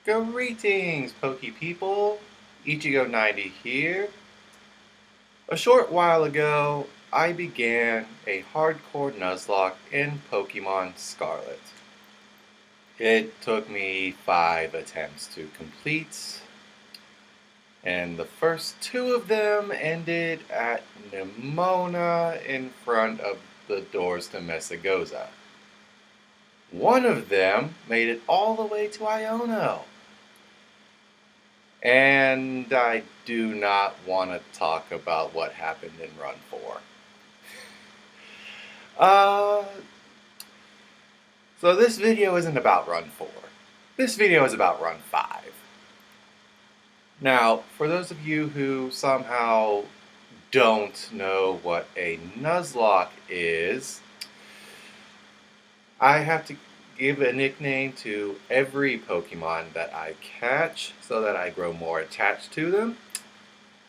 Greetings, Poke People. Ichigo90 here. A short while ago, I began a hardcore Nuzlocke in Pokemon Scarlet. It took me 5 attempts to complete, and the first 2 of them ended at Nimona in front of the doors to Messagoza. One of them made it all the way to Iono. And I do not want to talk about what happened in Run 4. So this video isn't about Run 4. This video is about Run 5. Now, for those of you who somehow don't know what a Nuzlocke is, I have to give a nickname to every Pokemon that I catch so that I grow more attached to them.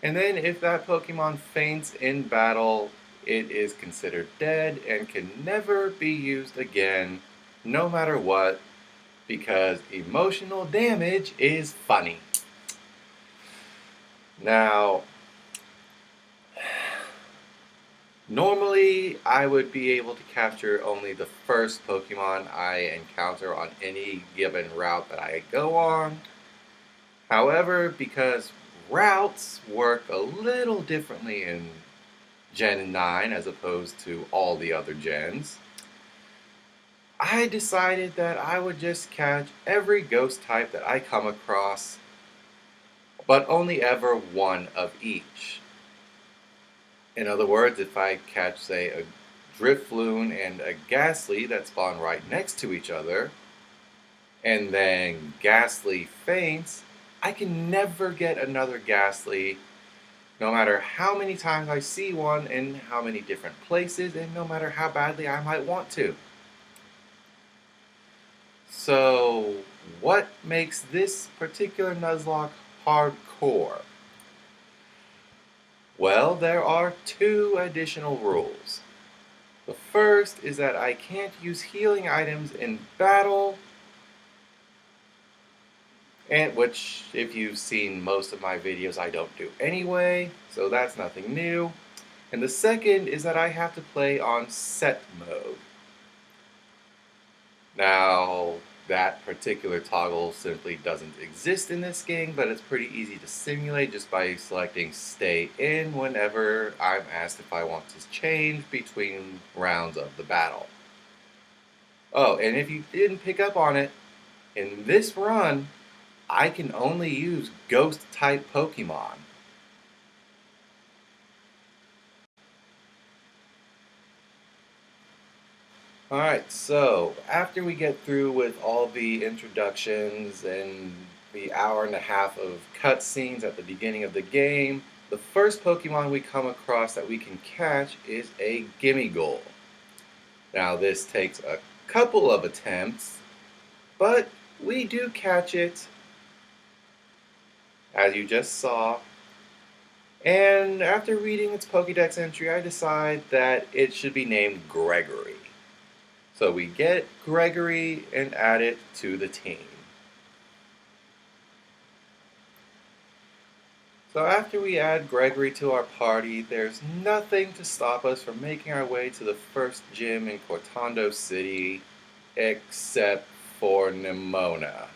And then if that Pokemon faints in battle, it is considered dead and can never be used again, no matter what, because emotional damage is funny. Now, normally, I would be able to capture only the first Pokemon I encounter on any given route that I go on. However, because routes work a little differently in Gen 9 as opposed to all the other gens, I decided that I would just catch every ghost type that I come across, but only ever one of each. In other words, if I catch, say, a Drifloon and a Ghastly that spawn right next to each other, and then Ghastly faints, I can never get another Ghastly, no matter how many times I see one in how many different places, and no matter how badly I might want to. So, what makes this particular Nuzlocke hardcore? Well, there are 2 additional rules. The first is that I can't use healing items in battle, and which, if you've seen most of my videos, I don't do anyway, so that's nothing new. And the second is that I have to play on set mode. Now, that particular toggle simply doesn't exist in this game, but it's pretty easy to simulate just by selecting stay in whenever I'm asked if I want to change between rounds of the battle. Oh, and if you didn't pick up on it, in this run, I can only use ghost-type Pokemon. Alright, so after we get through with all the introductions and the hour and a half of cutscenes at the beginning of the game, the first Pokemon we come across that we can catch is a Gimmighoul. Now this takes a couple of attempts, but we do catch it, as you just saw. And after reading its Pokédex entry, I decide that it should be named Gregory. So we get Gregory and add it to the team. So after we add Gregory to our party, there's nothing to stop us from making our way to the first gym in Cortando City, except for Nimona,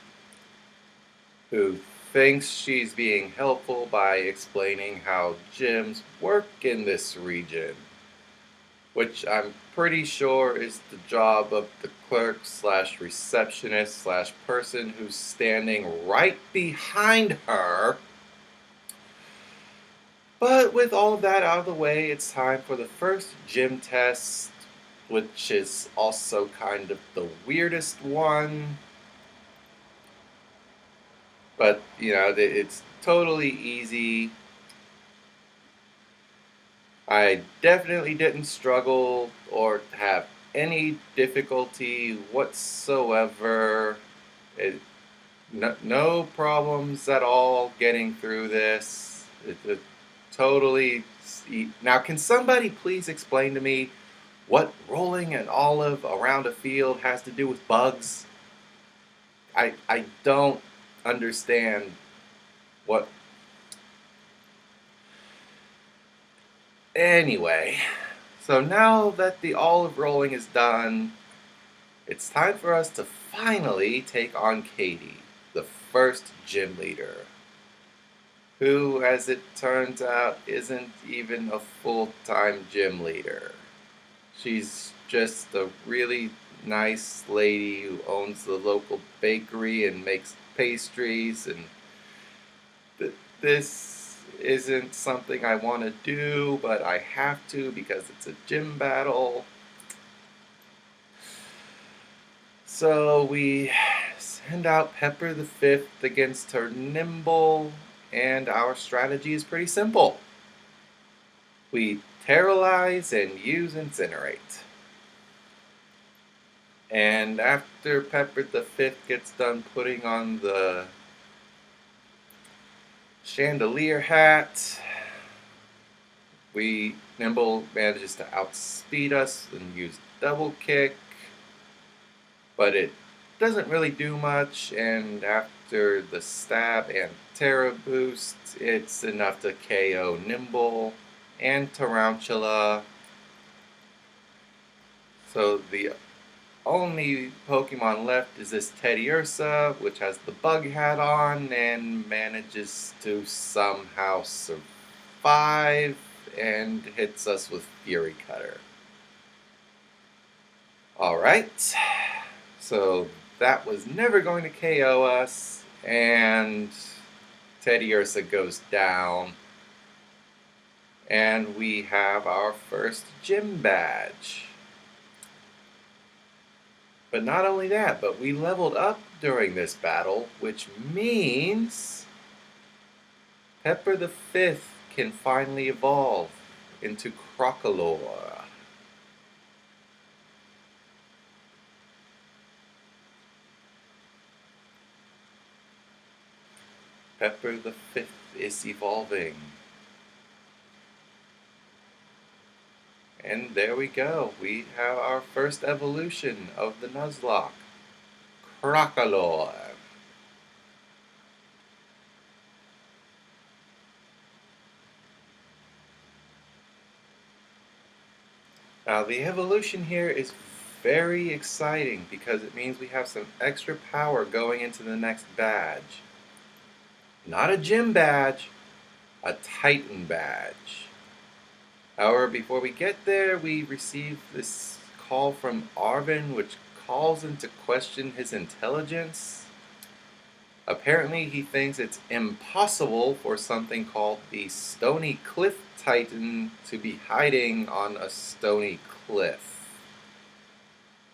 who thinks she's being helpful by explaining how gyms work in this region, which I'm pretty sure is the job of the clerk slash receptionist slash person who's standing right behind her. But with all of that out of the way, it's time for the first gym test, which is also kind of the weirdest one. But, you know, it's totally easy. I definitely didn't struggle or have any difficulty whatsoever. No problems at all getting through this. It totally. Now, can somebody please explain to me what rolling an olive around a field has to do with bugs? I don't understand what. Anyway, so now that the olive rolling is done, it's time for us to finally take on Katie, the first gym leader, who, as it turns out, isn't even a full-time gym leader. She's just a really nice lady who owns the local bakery and makes pastries, and this isn't something I want to do, but I have to because it's a gym battle. So we send out Pepper the Fifth against her Nimble, and our strategy is pretty simple. We terrorize and use Incinerate. And after Pepper the Fifth gets done putting on the chandelier hat, Nimble manages to outspeed us and use double kick, but it doesn't really do much, and after the stab and Terra boost, it's enough to KO Nimble and Tarantula. So the only Pokemon left is this Teddiursa, which has the bug hat on and manages to somehow survive and hits us with Fury Cutter. Alright, so that was never going to KO us, and Teddiursa goes down, and we have our first gym badge. But not only that, but we leveled up during this battle, which means Pepper the Fifth can finally evolve into Crocolore. Pepper the Fifth is evolving. And there we go. We have our first evolution of the Nuzlocke, Crocolore. Now the evolution here is very exciting because it means we have some extra power going into the next badge. Not a gym badge, a Titan badge. However, before we get there, we receive this call from Arvin, which calls into question his intelligence. Apparently, he thinks it's impossible for something called the Stony Cliff Titan to be hiding on a stony cliff.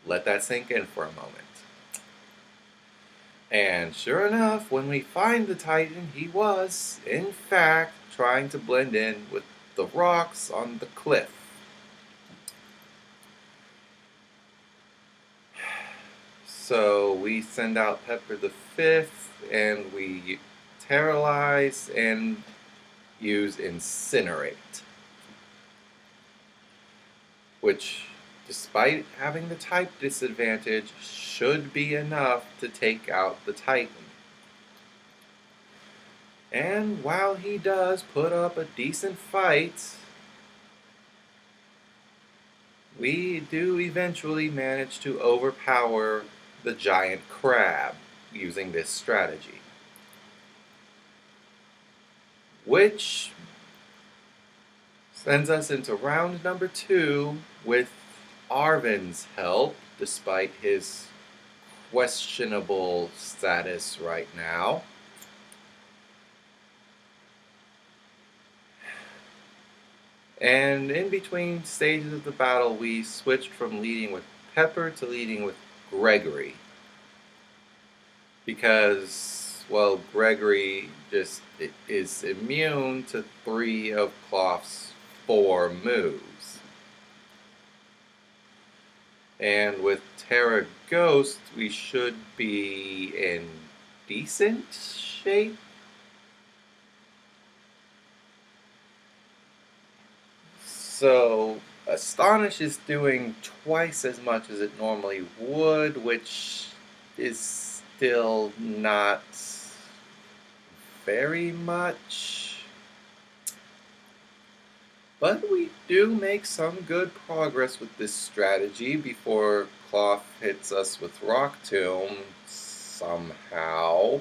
Let that sink in for a moment. And sure enough, when we find the Titan, he was, in fact, trying to blend in with the rocks on the cliff. So we send out Pepper the Fifth, and we terrorize and use Incinerate, which, despite having the type disadvantage, should be enough to take out the Titan. And while he does put up a decent fight, we do eventually manage to overpower the giant crab using this strategy, which sends us into round number 2 with Arvin's help, despite his questionable status right now. And in between stages of the battle, we switched from leading with Pepper to leading with Gregory. Because, well, Gregory just is immune to 3 of Cloth's 4 moves. And with Terra Ghost, we should be in decent shape. So, Astonish is doing twice as much as it normally would, which is still not very much. But we do make some good progress with this strategy before Cloth hits us with Rock Tomb somehow.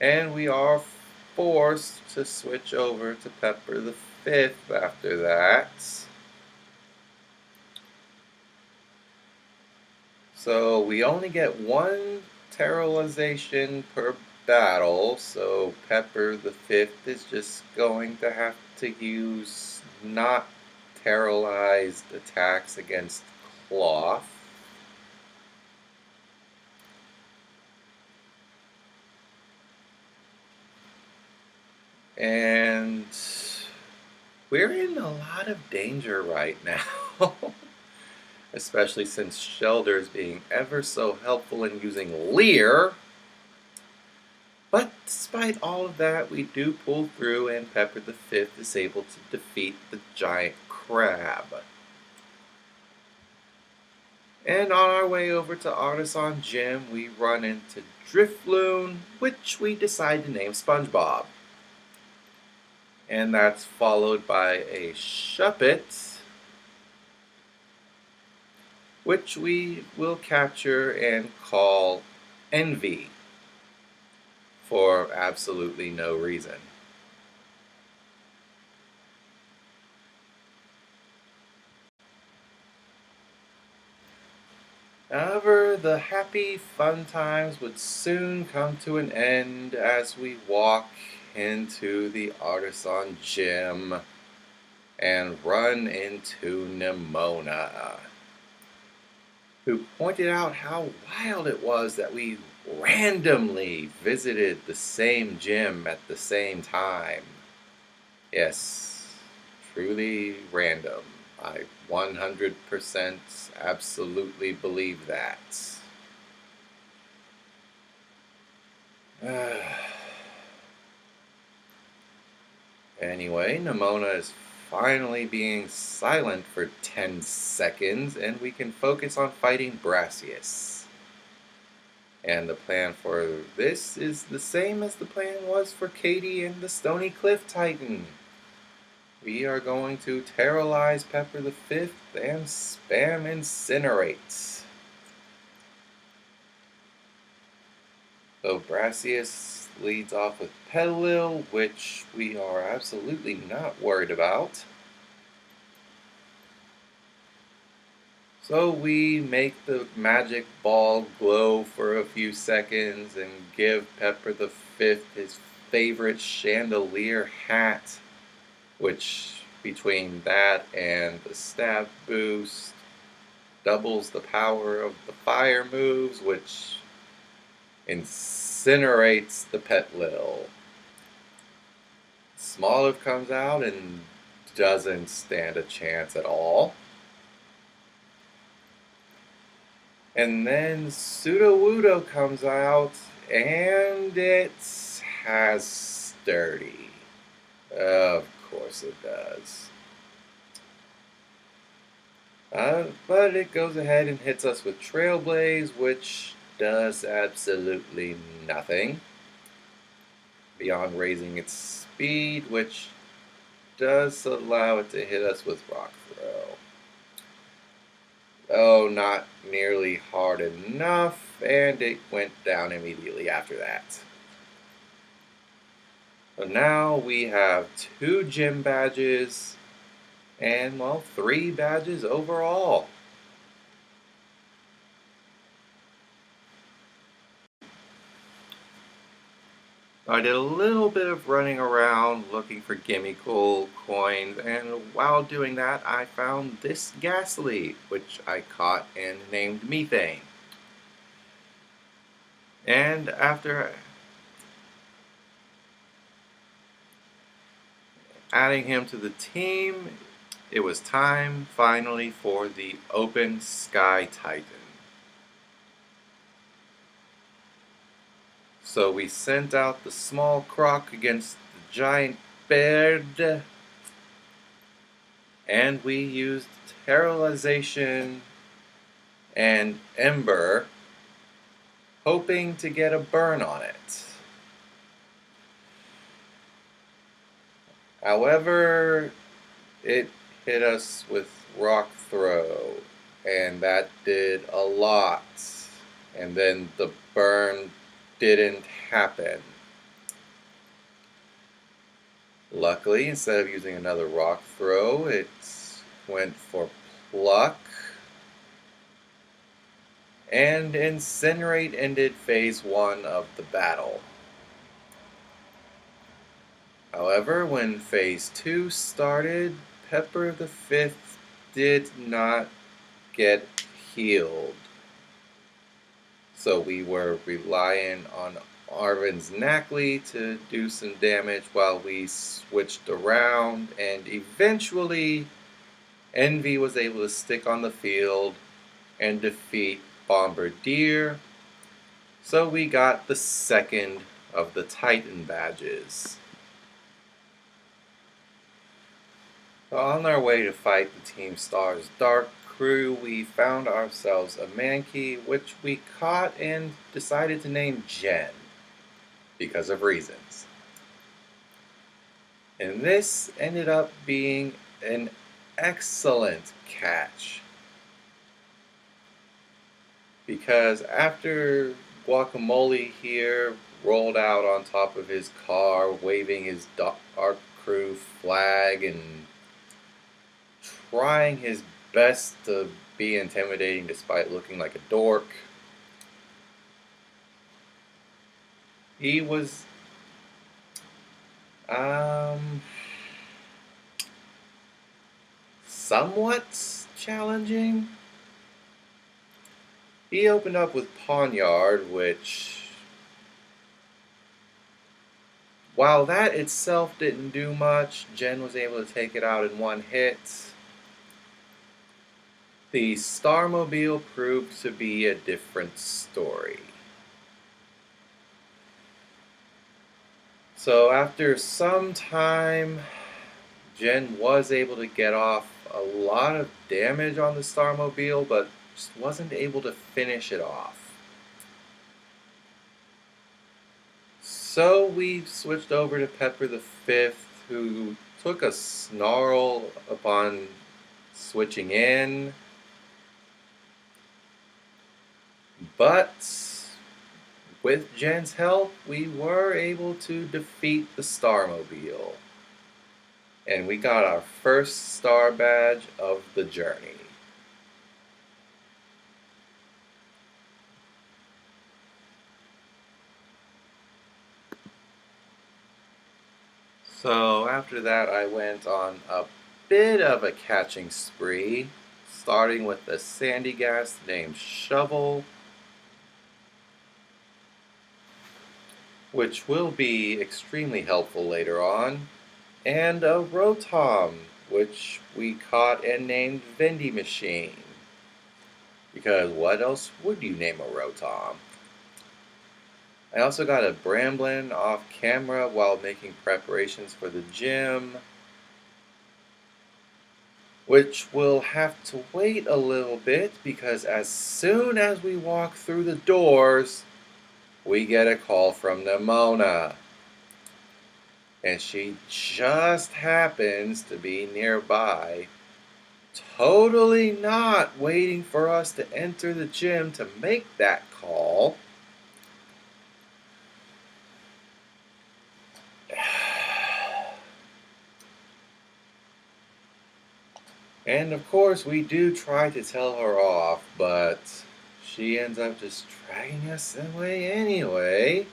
And we are forced to switch over to Pepper the Fifth after that. So we only get one terrorization per battle, so Pepper the Fifth is just going to have to use not terrorized attacks against Cloth. And we're in a lot of danger right now. Especially since Shelder's being ever so helpful in using Leer. But despite all of that, we do pull through, and Pepper the Fifth is able to defeat the giant crab. And on our way over to Artisan Gym, we run into Drifloon, which we decide to name SpongeBob. And that's followed by a Shuppet, which we will capture and call Envy for absolutely no reason. However, the happy fun times would soon come to an end as we walk into the Artisan Gym and run into Nimona, who pointed out how wild it was that we randomly visited the same gym at the same time. Yes, truly random. I 100% absolutely believe that. Anyway, Nimona is finally being silent for 10 seconds, and we can focus on fighting Brassius. And the plan for this is the same as the plan was for Katie and the Stony Cliff Titan. We are going to terrorize Pepper the Fifth and spam Incinerate. So Brassius leads off with Petalil, which we are absolutely not worried about. So we make the magic ball glow for a few seconds and give Pepper the Fifth his favorite chandelier hat, which between that and the stab boost doubles the power of the fire moves, which incinerates the Petalil. Smoliv comes out and doesn't stand a chance at all. And then Sudowoodo comes out, and it has Sturdy. Of course it does. But it goes ahead and hits us with Trailblaze, which does absolutely nothing beyond raising its speed, which does allow it to hit us with Rock Throw. Oh, not nearly hard enough, and it went down immediately after that. So now we have 2 gym badges, and, well, 3 badges overall. I did a little bit of running around looking for Gimmicule coins, and while doing that, I found this Ghastly, which I caught and named Methane. And after adding him to the team, it was time finally for the Open Sky Titan. So we sent out the small croc against the giant bird, and we used Terrorization and Ember, hoping to get a burn on it. However, it hit us with rock throw, and that did a lot. And then the burn didn't happen. Luckily, instead of using another rock throw, it went for pluck. And Incinerate ended phase 1 of the battle. However, when phase 2 started, Pepper the Fifth did not get healed. So we were relying on Arvin's Knackley to do some damage while we switched around, and eventually Envy was able to stick on the field and defeat Bombardier. So we got the second of the Titan badges. On our way to fight the Team Star's Dark Crew, we found ourselves a Mankey, which we caught and decided to name Jen, because of reasons. And this ended up being an excellent catch, because after Guacamole here rolled out on top of his car, waving his Dark Crew flag and trying his best to be intimidating despite looking like a dork, he was somewhat challenging. He opened up with Poniard, which, while that itself didn't do much, Jen was able to take it out in one hit. The Starmobile proved to be a different story. So after some time, Jen was able to get off a lot of damage on the Starmobile, but just wasn't able to finish it off. So we switched over to Pepper the Fifth, who took a snarl upon switching in. But with Jen's help, we were able to defeat the Starmobile. And we got our first star badge of the journey. So after that, I went on a bit of a catching spree, starting with a sandy gas named Shovel, which will be extremely helpful later on, and a Rotom, which we caught and named Vendy Machine. Because what else would you name a Rotom? I also got a Bramblin off camera while making preparations for the gym, which will have to wait a little bit because as soon as we walk through the doors, we get a call from Nimona. And she just happens to be nearby, totally not waiting for us to enter the gym to make that call. And of course, we do try to tell her off, but she ends up just dragging us away anyway,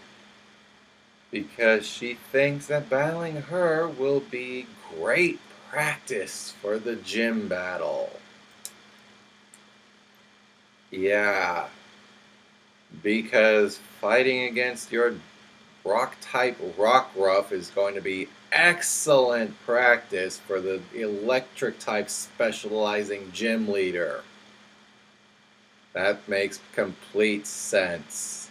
because she thinks that battling her will be great practice for the gym battle. Yeah, because fighting against your rock-type Rockruff is going to be excellent practice for the electric-type specializing gym leader. That makes complete sense.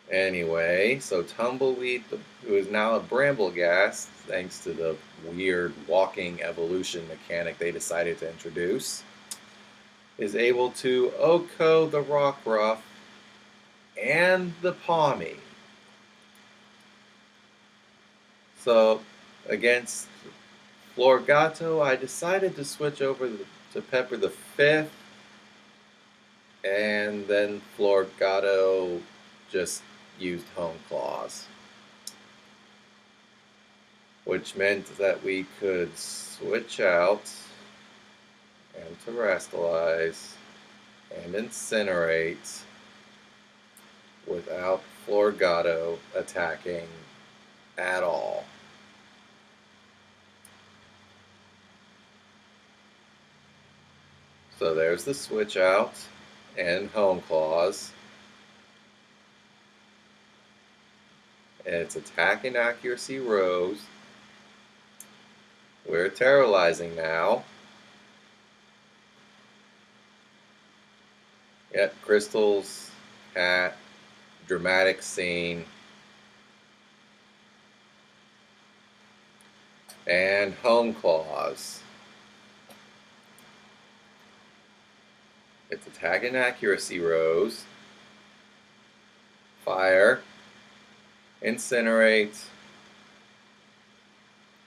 Anyway, so Tumbleweed, who is now a Brambleghast, thanks to the weird walking evolution mechanic they decided to introduce, is able to Oko the Rockruff and the Pawmi. So against Florgato, I decided to switch over to Pepper the Fifth, and then Florgato just used Home Claws, which meant that we could switch out and terrestrialize and incinerate without Florgato attacking at all. So there's the switch out and Home Claws. And its attack and accuracy rose. We're terrorizing now. Yep, crystals, cat, dramatic scene. And Home Claws. Its attack and accuracy rose. Fire. Incinerate.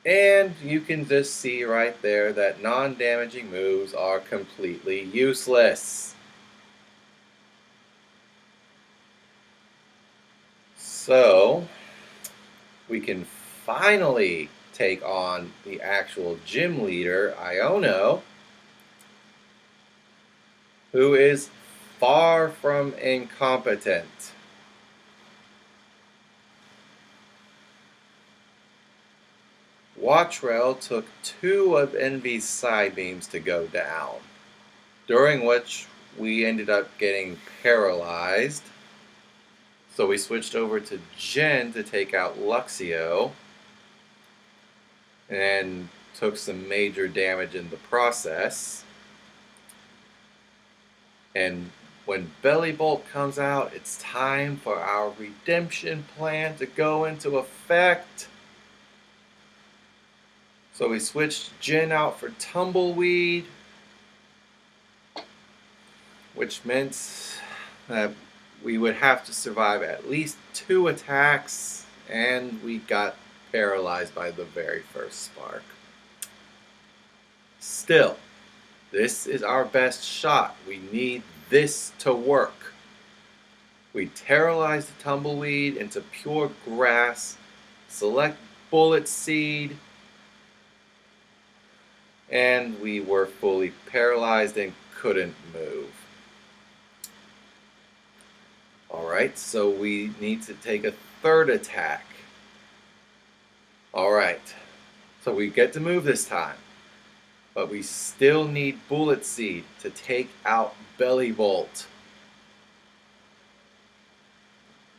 And you can just see right there that non-damaging moves are completely useless. So, we can finally take on the actual gym leader, Iono, who is far from incompetent. Watchrail took 2 of Envy's side beams to go down, during which we ended up getting paralyzed. So we switched over to Jen to take out Luxio, and took some major damage in the process. And when Belly Bolt comes out, it's time for our redemption plan to go into effect. So we switched Jen out for Tumbleweed, which meant that we would have to survive at least 2 attacks, and we got paralyzed by the very first spark. Still, this is our best shot. We need this to work. We terrorize the Tumbleweed into pure grass, select Bullet Seed, and we were fully paralyzed and couldn't move. Alright, so we need to take a 3rd attack. Alright, so we get to move this time, but we still need Bullet Seed to take out Belly Bolt.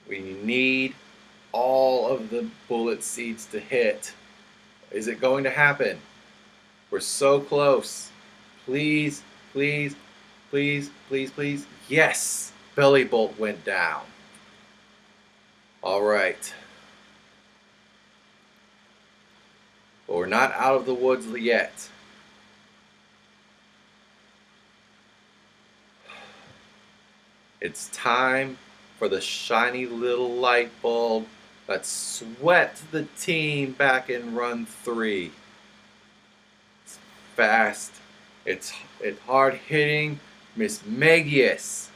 We need all of the Bullet Seeds to hit. Is it going to happen? We're so close. Please, please, please, please, please. Yes! Belly Bolt went down. Alright. But we're not out of the woods yet. It's time for the shiny little light bulb that swept the team back in run 3. It's fast. It's hard hitting. Mismagius.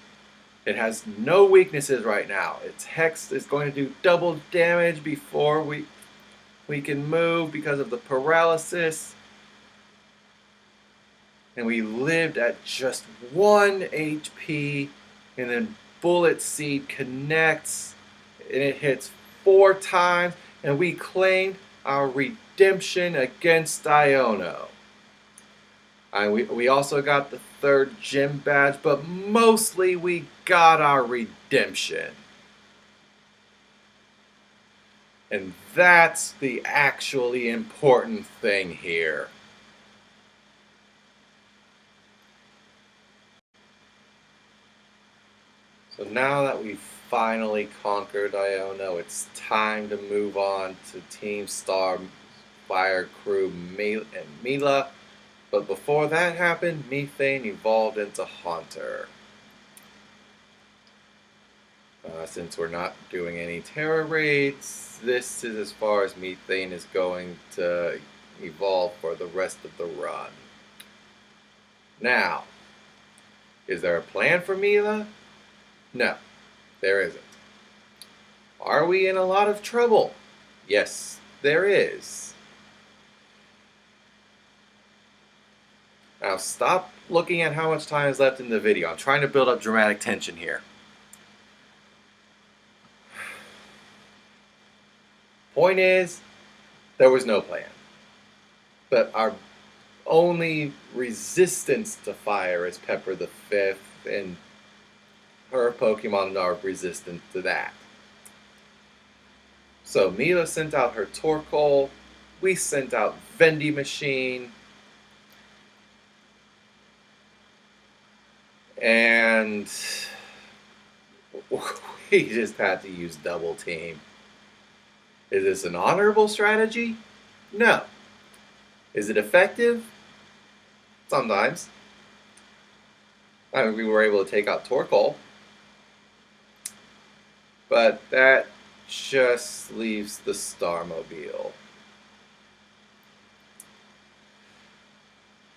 It has no weaknesses right now. Its Hex is going to do double damage before we can move because of the paralysis. And we lived at just 1 HP, and then Bullet Seed connects, and it hits 4 times, and we claimed our redemption against Iono. And we also got the 3rd gym badge, but mostly we got our redemption. And that's the actually important thing here. So now that we've finally conquered Iono, it's time to move on to Team Star Fire Crew and Mila. But before that happened, Methane evolved into Haunter. since we're not doing any terror raids, this is as far as methane is going to evolve for the rest of the run. Now, is there a plan for Mila? No, there isn't. Are we in a lot of trouble? Yes, there is. Now stop looking at how much time is left in the video. I'm trying to build up dramatic tension here. Point is, there was no plan. But our only resistance to fire is Pepper the Fifth, and her Pokemon are resistant to that. So Mila sent out her Torkoal, we sent out Vendy Machine, and we just had to use Double Team. Is this an honorable strategy? No. Is it effective? Sometimes. I mean, we were able to take out Torkoal. But that just leaves the Starmobile.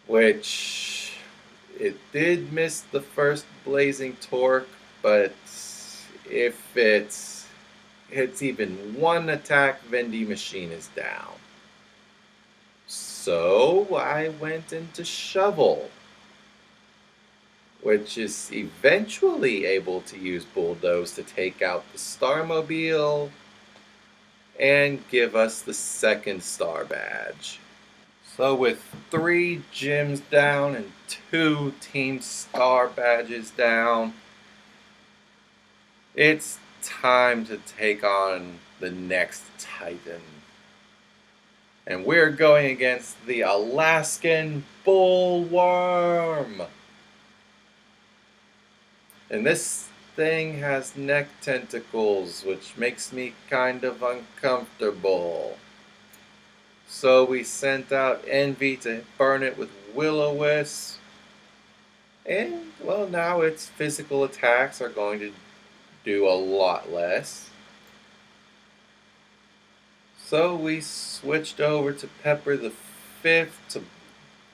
Which, it did miss the first Blazing Torque, but if it hits even one attack, Vendy Machine is down. So I went into Shovel, which is eventually able to use Bulldoze to take out the Starmobile and give us the second Star Badge. So with 3 gyms down and 2 Team Star Badges down, it's time to take on the next Titan. And we're going against the Alaskan Bullworm. And this thing has neck tentacles, which makes me kind of uncomfortable. So we sent out Envy to burn it with Will-O-Wisp. And, well, now its physical attacks are going to do a lot less. So we switched over to Pepper the Fifth to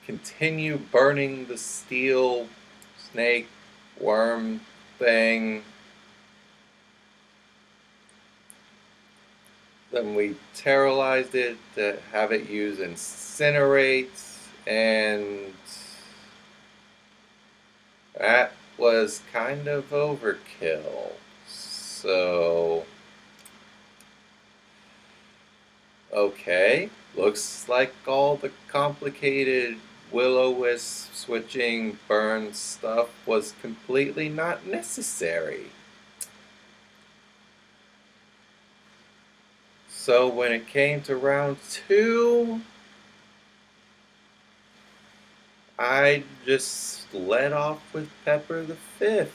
continue burning the steel snake worm thing. Then we terrorized it to have it use Incinerate, and that was kind of overkill. So, okay, looks like all the complicated Will-O-Wisp switching burn stuff was completely not necessary. So when it came to round 2, I just led off with Pepper the Fifth.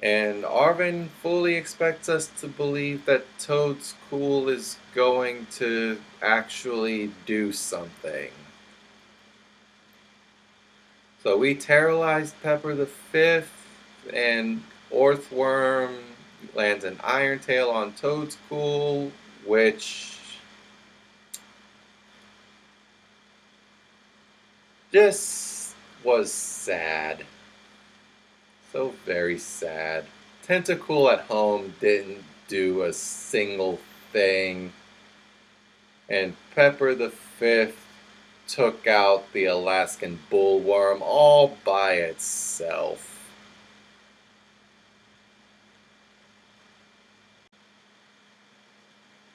And Arvin fully expects us to believe that Toad's Cool is going to actually do something. So we terrorized Pepper the Fifth, and Orthworm lands an Iron Tail on Toad's Cool, which just was sad. So very sad. Tentacool at home didn't do a single thing. And Pepper the Fifth took out the Alaskan Bullworm all by itself.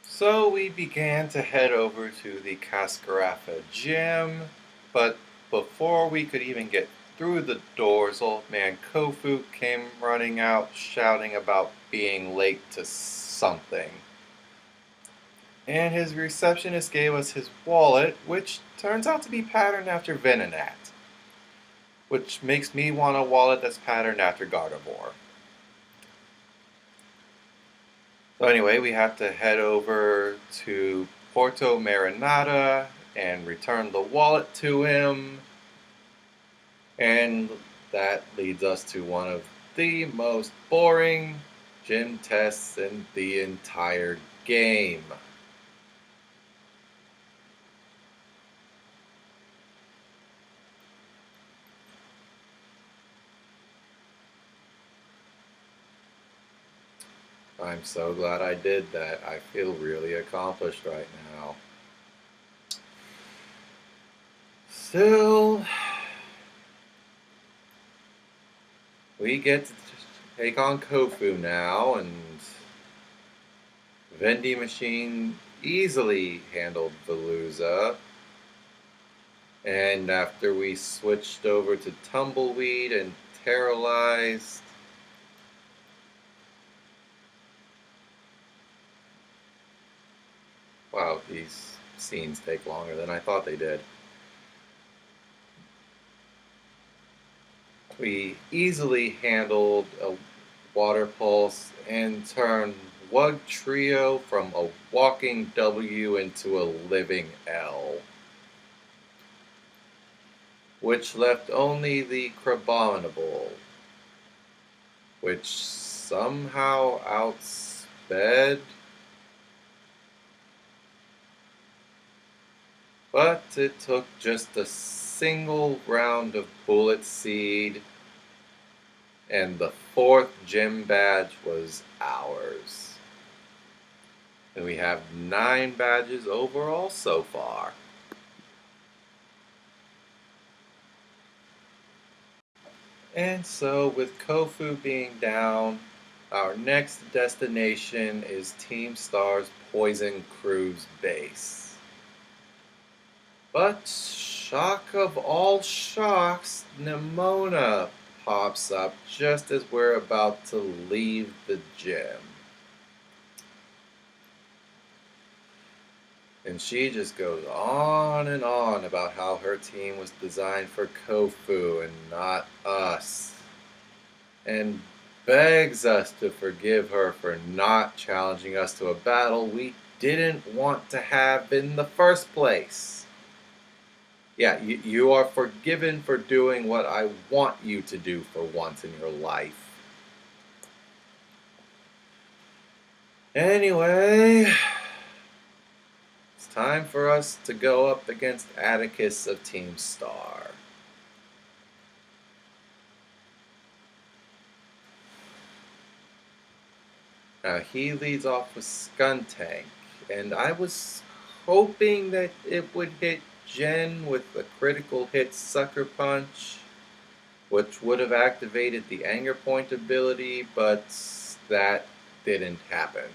So we began to head over to the Cascarafa gym, but before we could even get through the doors, old man Kofu came running out shouting about being late to something. And his receptionist gave us his wallet, which turns out to be patterned after Venonat, which makes me want a wallet that's patterned after Gardevoir. So anyway, we have to head over to Porto Marinata and return the wallet to him. And that leads us to one of the most boring gym tests in the entire game. I'm so glad I did that. I feel really accomplished right now. Still, we get to take on Kofu now, and vending machine easily handled Veluza. And after we switched over to Tumbleweed and Terralized, wow, these scenes take longer than I thought they did. We easily handled a Water Pulse and turned Wug Trio from a walking W into a living L, which left only the Crabominable, which somehow outsped. But it took just a single round of Bullet Seed, and the 4th gym badge was ours. And we have 9 badges overall so far. And so, with Kofu being down, our next destination is Team Star's Poison Crew's base. But shock of all shocks, Nimona pops up just as we're about to leave the gym. And she just goes on and on about how her team was designed for Kofu and not us. And begs us to forgive her for not challenging us to a battle we didn't want to have in the first place. Yeah, you are forgiven for doing what I want you to do for once in your life. Anyway, it's time for us to go up against Atticus of Team Star. Now, he leads off with Skuntank, and I was hoping that it would hit Jen with a critical hit Sucker Punch, which would have activated the Anger Point ability, but that didn't happen.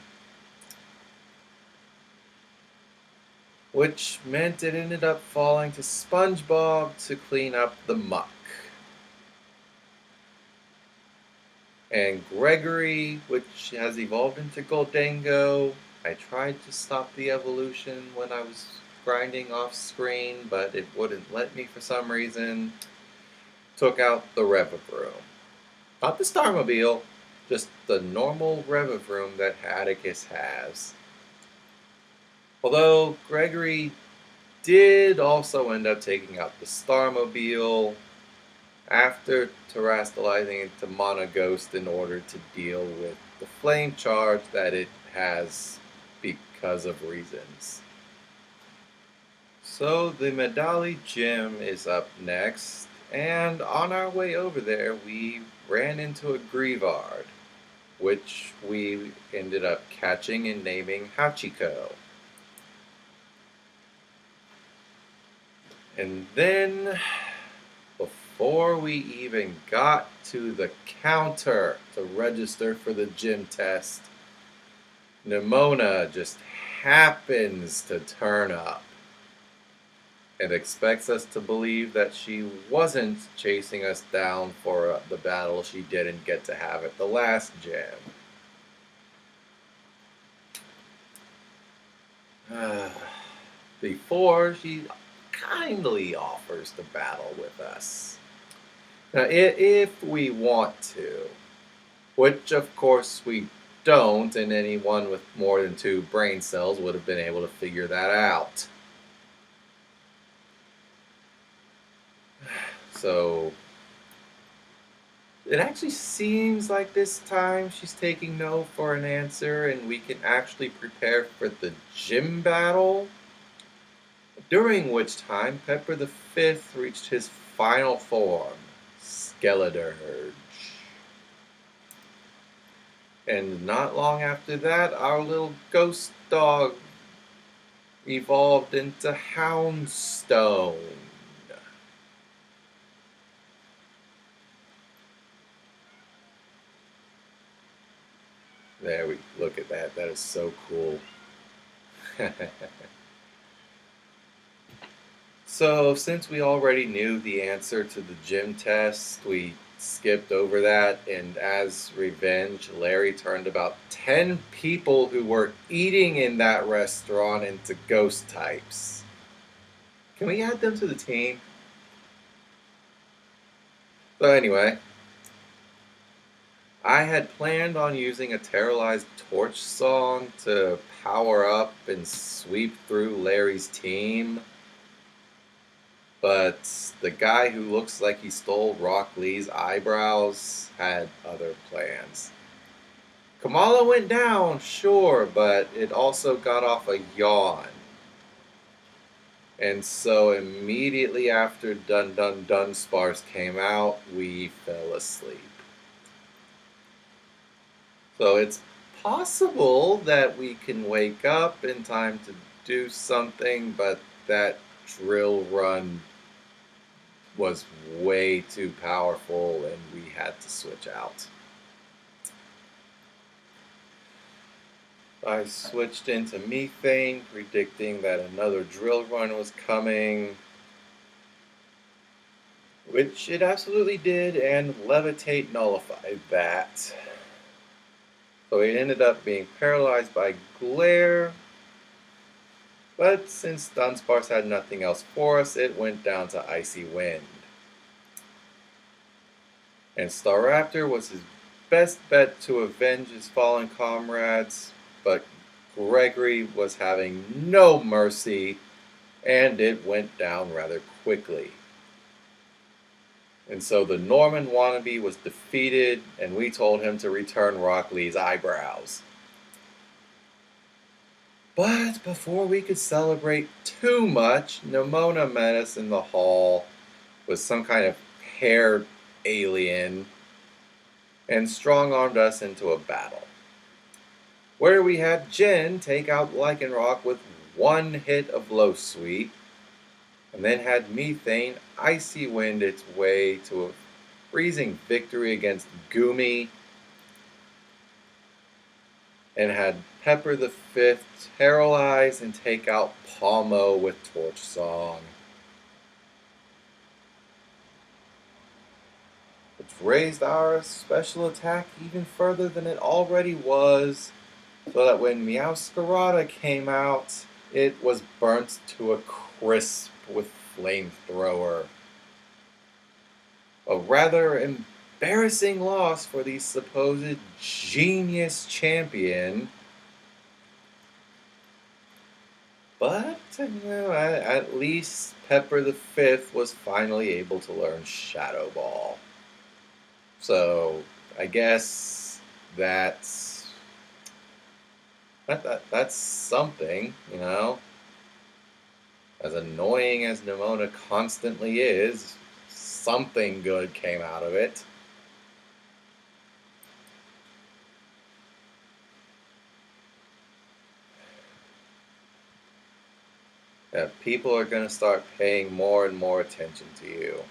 Which meant it ended up falling to SpongeBob to clean up the muck. And Gregory, which has evolved into Goldango, I tried to stop the evolution when I was grinding off screen, but it wouldn't let me for some reason. Took out the Revavroom. Not the Starmobile, just the normal Revavroom that Atticus has. Although Gregory did also end up taking out the Starmobile after terastallizing into Mono Ghost in order to deal with the flame charge that it has because of reasons. So the Medali Gym is up next, and on our way over there we ran into a Grievard, which we ended up catching and naming Hachiko. And then, before we even got to the counter to register for the gym test, Nimona just happens to turn up and expects us to believe that she wasn't chasing us down for the battle she didn't get to have at the last gym. Before she kindly offers to battle with us. Now, if we want to, which of course we don't, and anyone with more than 2 brain cells would have been able to figure that out. So, It actually seems like this time she's taking no for an answer, and we can actually prepare for the gym battle. During which time Pepper the Fifth reached his final form, Skeledirge. And not long after that, our little ghost dog evolved into Houndstone. There we look at that. That is so cool. So, since we already knew the answer to the gym test, we skipped over that, and as revenge, Larry turned about 10 people who were eating in that restaurant into ghost types. Can we add them to the team? So, anyway, I had planned on using a Terrorized Torch song to power up and sweep through Larry's team. But the guy who looks like he stole Rock Lee's eyebrows had other plans. Kamala went down, sure, but it also got off a yawn. And so immediately after Dun Dun Dun Sparse came out, we fell asleep. So it's possible that we can wake up in time to do something, but that drill run was way too powerful and we had to switch out. I switched into Methane, predicting that another drill run was coming, which it absolutely did, and Levitate nullified that. So it ended up being paralyzed by Glare, but since Dunsparce had nothing else for us, it went down to Icy Wind. And Staraptor was his best bet to avenge his fallen comrades, but Gregory was having no mercy, and it went down rather quickly. And so the Norman wannabe was defeated, and we told him to return Rock Lee's eyebrows. But before we could celebrate too much, Nimona met us in the hall with some kind of haired alien and strong-armed us into a battle, where we had Jen take out Lycanroc with one hit of Low Sweep, and then had Methane Icy Wind its way to a freezing victory against Goomy, and had Pepper the Fifth terrorize and take out Palmo with Torch Song, which raised our special attack even further than it already was, so that when Meowscarada came out, it was burnt to a crisp with Flamethrower. A rather embarrassing loss for the supposed genius champion. But, at least Pepper the Fifth was finally able to learn Shadow Ball. So, I guess that's something, As annoying as Nimona constantly is, something good came out of it. People are going to start paying more and more attention to you.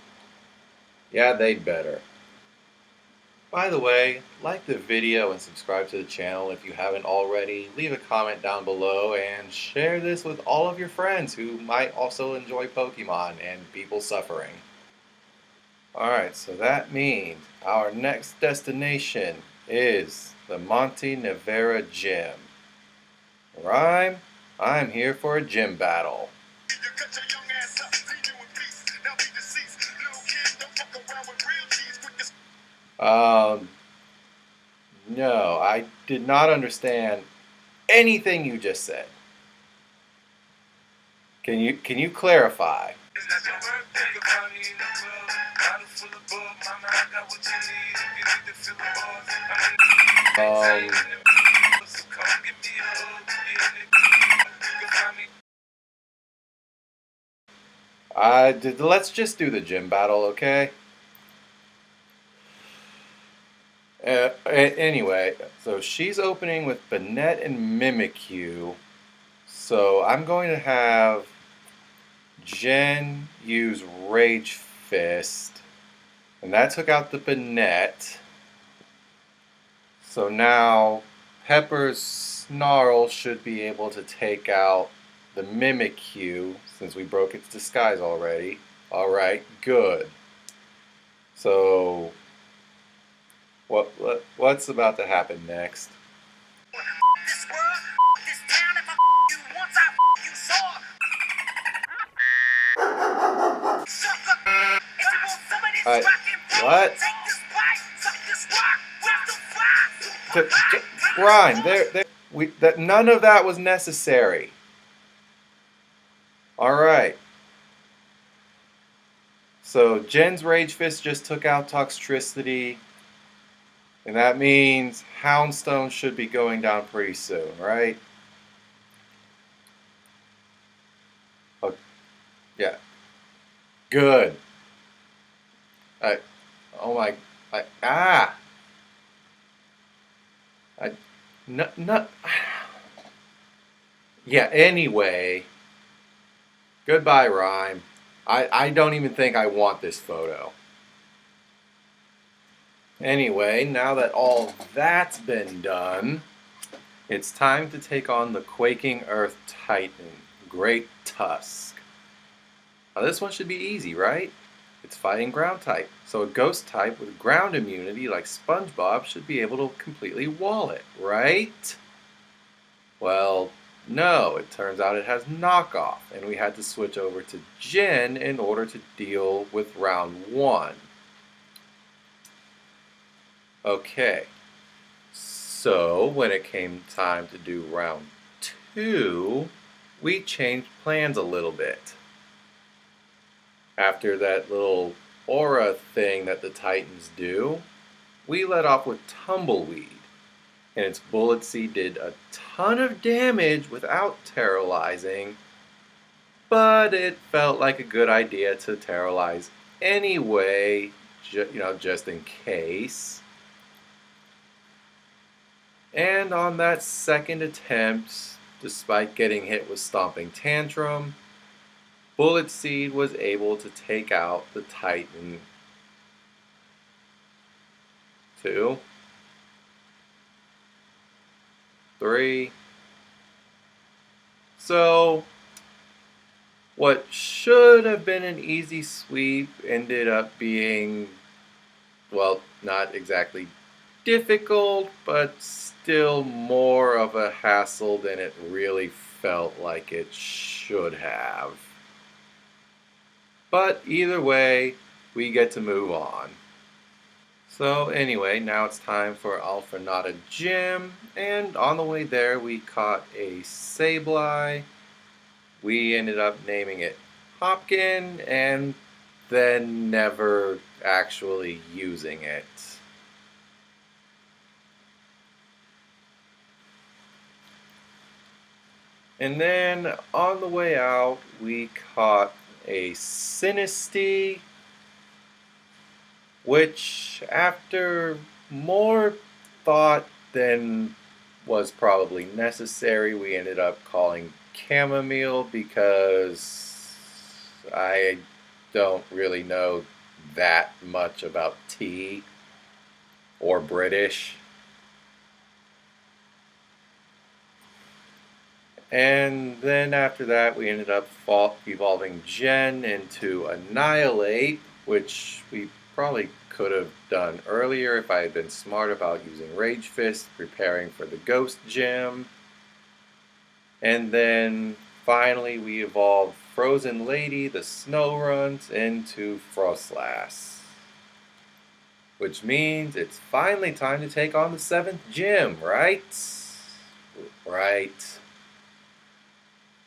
Yeah, they'd better. By the way, like the video and subscribe to the channel if you haven't already. Leave a comment down below and share this with all of your friends who might also enjoy Pokemon and people suffering. Alright, so that means our next destination is the Monte Nevera Gym. Rhyme, I'm here for a gym battle. No, I did not understand anything you just said. Can you clarify? Let's just do the gym battle, okay? Anyway, so she's opening with Banette and Mimikyu. So I'm going to have Jen use Rage Fist. And that took out the Banette. So now Pepper's Snarl should be able to take out the Mimikyu since we broke its disguise already. Alright, good. So what's about to happen next? What? Rhyme. None of that was necessary. All right. So Jen's Rage Fist just took out Toxtricity, and that means Houndstone should be going down pretty soon, right? Oh, yeah. Good. Oh my. No. Yeah, anyway. Goodbye, Rhyme. I don't even think I want this photo. Anyway, now that all that's been done, it's time to take on the Quaking Earth Titan, Great Tusk. Now this one should be easy, right? It's fighting ground type, so a ghost type with ground immunity like SpongeBob should be able to completely wall it, right? Well, no, it turns out it has knockoff, and we had to switch over to Jen in order to deal with round 1. Okay, so when it came time to do round 2, we changed plans a little bit. After that little aura thing that the Titans do, we let off with Tumbleweed, and its Bullet Seed did a ton of damage without terrorizing, but it felt like a good idea to terrorize anyway, just in case. And on that second attempt, despite getting hit with Stomping Tantrum, Bullet Seed was able to take out the Titan. 2, 3. So, what should have been an easy sweep ended up being, well, not exactly difficult, but still more of a hassle than it really felt like it should have. But either way, we get to move on. So anyway, now it's time for Alphanata Gym, and on the way there we caught a Sableye. We ended up naming it Hopkin, and then never actually using it. And then on the way out, we caught a Sinistea, which after more thought than was probably necessary, we ended up calling Chamomile because I don't really know that much about tea or British. And then after that, we ended up evolving Jen into Annihilate, which we probably could have done earlier if I had been smart about using Rage Fist, preparing for the Ghost Gym. And then finally, we evolved Frozen Lady, the Snow Runs, into Frostlass. Which means it's finally time to take on the 7th gym, right? Right.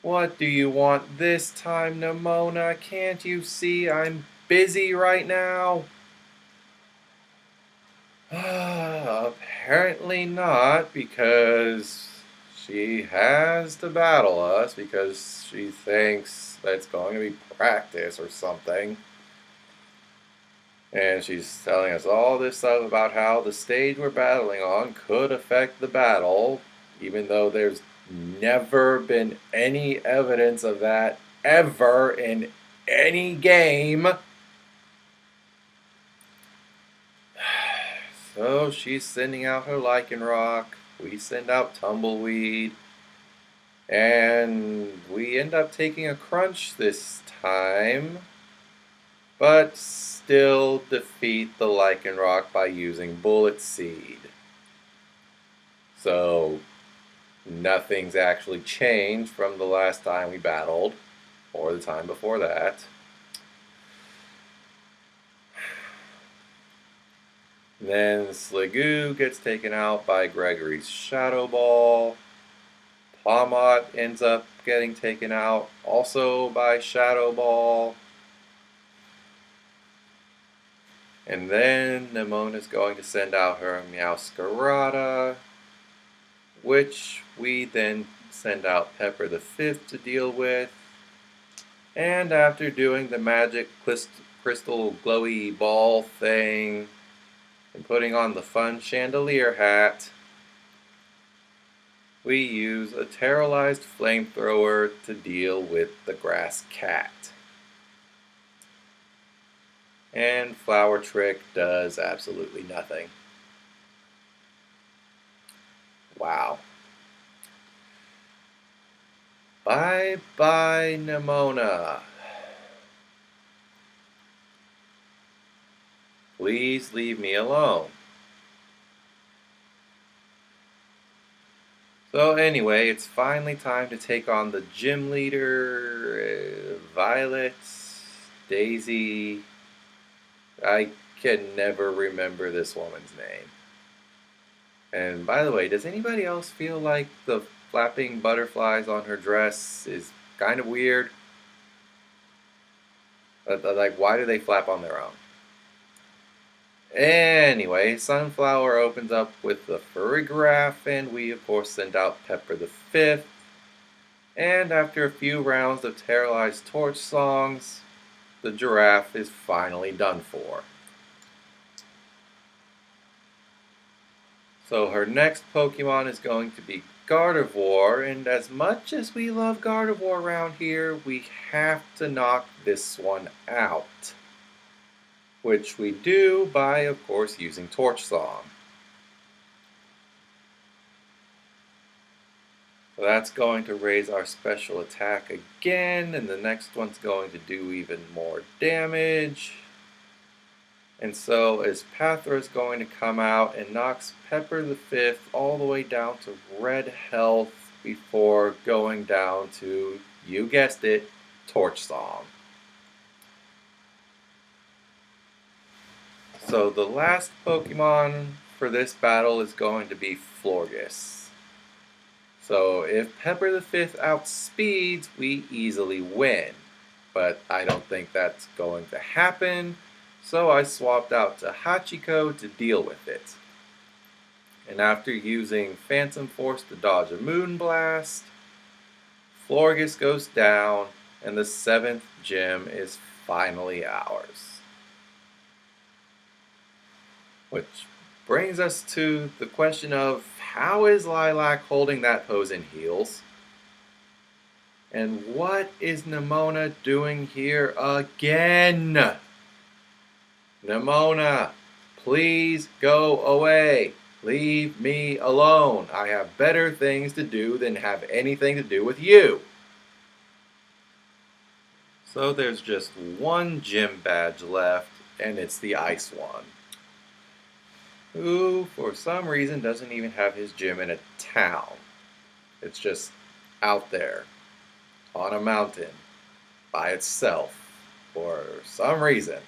What do you want this time, Nimona? Can't you see I'm busy right now? Apparently not, because she has to battle us because she thinks that's going to be practice or something. And she's telling us all this stuff about how the stage we're battling on could affect the battle, even though there's never been any evidence of that ever in any game. So she's sending out her lichen rock, we send out tumbleweed, and we end up taking a crunch this time, but still defeat the lichen rock by using bullet seed. So nothing's actually changed from the last time we battled, or the time before that. Then Sligoo gets taken out by Gregory's Shadow Ball. Pawmot ends up getting taken out also by Shadow Ball. And then Nemona's going to send out her Meowscarada, which we then send out Pepper the Fifth to deal with. And after doing the magic crystal glowy ball thing, and putting on the fun chandelier hat, we use a terrorized flamethrower to deal with the grass cat. And Flower Trick does absolutely nothing. Wow. Bye-bye, Nemona. Please leave me alone. So anyway, it's finally time to take on the gym leader, Violet, Daisy. I can never remember this woman's name. And by the way, does anybody else feel like the flapping butterflies on her dress is kind of weird? Like, why do they flap on their own? Anyway, Sunflower opens up with the Furrygraph, and we of course send out Pepper the Fifth. And after a few rounds of terrorized torch songs, the giraffe is finally done for. So her next Pokemon is going to be Gardevoir, and as much as we love Gardevoir around here, we have to knock this one out. Which we do by, of course, using Torch Song. So that's going to raise our special attack again, and the next one's going to do even more damage. And so Espathra is going to come out and knocks Pepper the Fifth all the way down to red health before going down to, you guessed it, Torch Song. So the last Pokemon for this battle is going to be Florges. So if Pepper the Fifth outspeeds, we easily win. But I don't think that's going to happen, so I swapped out to Hachiko to deal with it. And after using Phantom Force to dodge a Moonblast, Florges goes down, and the 7th gym is finally ours. Which brings us to the question of, how is Lilac holding that pose in heels? And what is Nemona doing here again? Nemona, please go away. Leave me alone. I have better things to do than have anything to do with you. So there's just one gym badge left, and it's the ice one. Who, for some reason, doesn't even have his gym in a town. It's just out there, on a mountain, by itself, for some reason.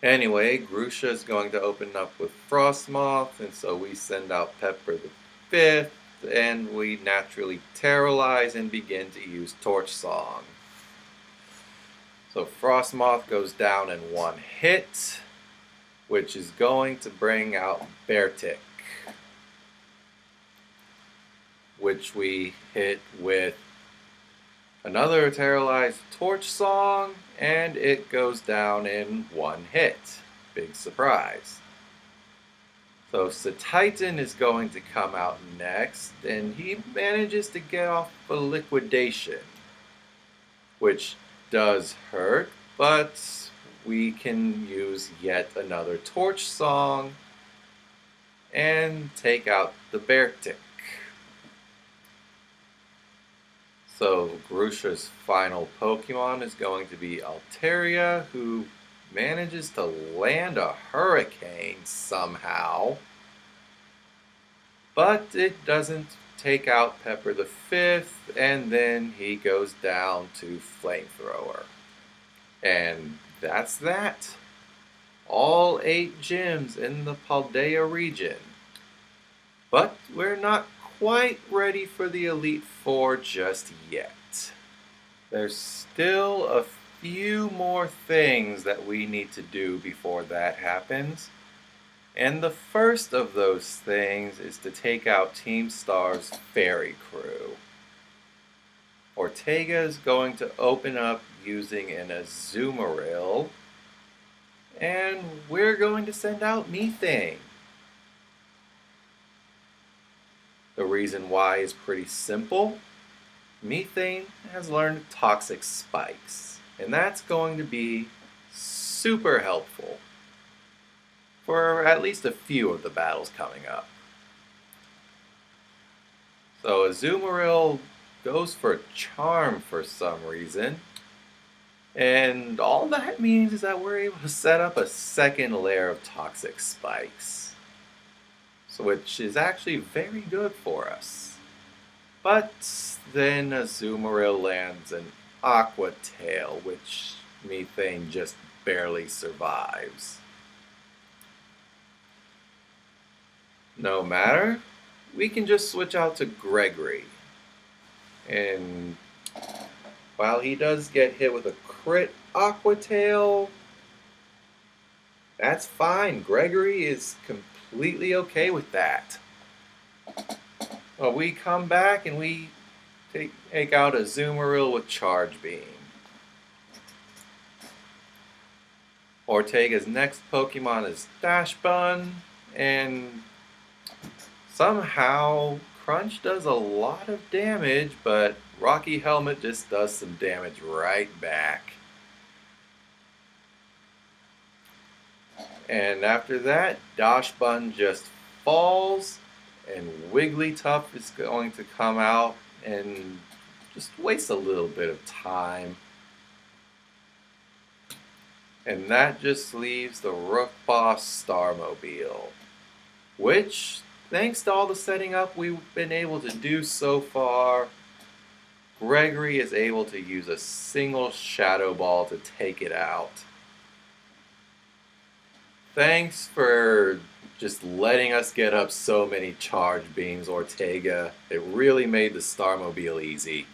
Anyway, Grusha is going to open up with Frostmoth, and so we send out Pepper the Fifth, and we naturally terrorize and begin to use Torch Song. So Frostmoth goes down in one hit, which is going to bring out Beartick, which we hit with another Terrorized Torch Song, and it goes down in one hit. Big surprise. So Titan is going to come out next, and he manages to get off a liquidation, which does hurt, but we can use yet another Torch Song and take out the Beartick. So Grusha's final Pokemon is going to be Altaria, who manages to land a Hurricane somehow, but it doesn't take out Pepper the Fifth, and then he goes down to Flamethrower. And that's that. All 8 gyms in the Paldea region. But we're not quite ready for the Elite Four just yet. There's still a few more things that we need to do before that happens. And the first of those things is to take out Team Star's Fairy Crew. Ortega is going to open up using an Azumarill, and we're going to send out Methane. The reason why is pretty simple. Methane has learned Toxic Spikes, and that's going to be super helpful for at least a few of the battles coming up. So Azumarill goes for Charm for some reason, and all that means is that we're able to set up a second layer of Toxic Spikes, so which is actually very good for us. But then Azumarill lands an Aqua Tail, which Methane just barely survives. No matter, we can just switch out to Gregory. And while he does get hit with a crit Aqua Tail, that's fine. Gregory is completely okay with that. Well, we come back and we take out Azumarill with Charge Beam. Ortega's next Pokemon is Dash Bun, and somehow Crunch does a lot of damage, but Rocky Helmet just does some damage right back. And after that, Dash Bun just falls, and Wigglytuff is going to come out and just waste a little bit of time. And that just leaves the Rook Boss Starmobile, which, thanks to all the setting up we've been able to do so far, Gregory is able to use a single Shadow Ball to take it out. Thanks for just letting us get up so many Charge Beams, Ortega. It really made the Starmobile easy.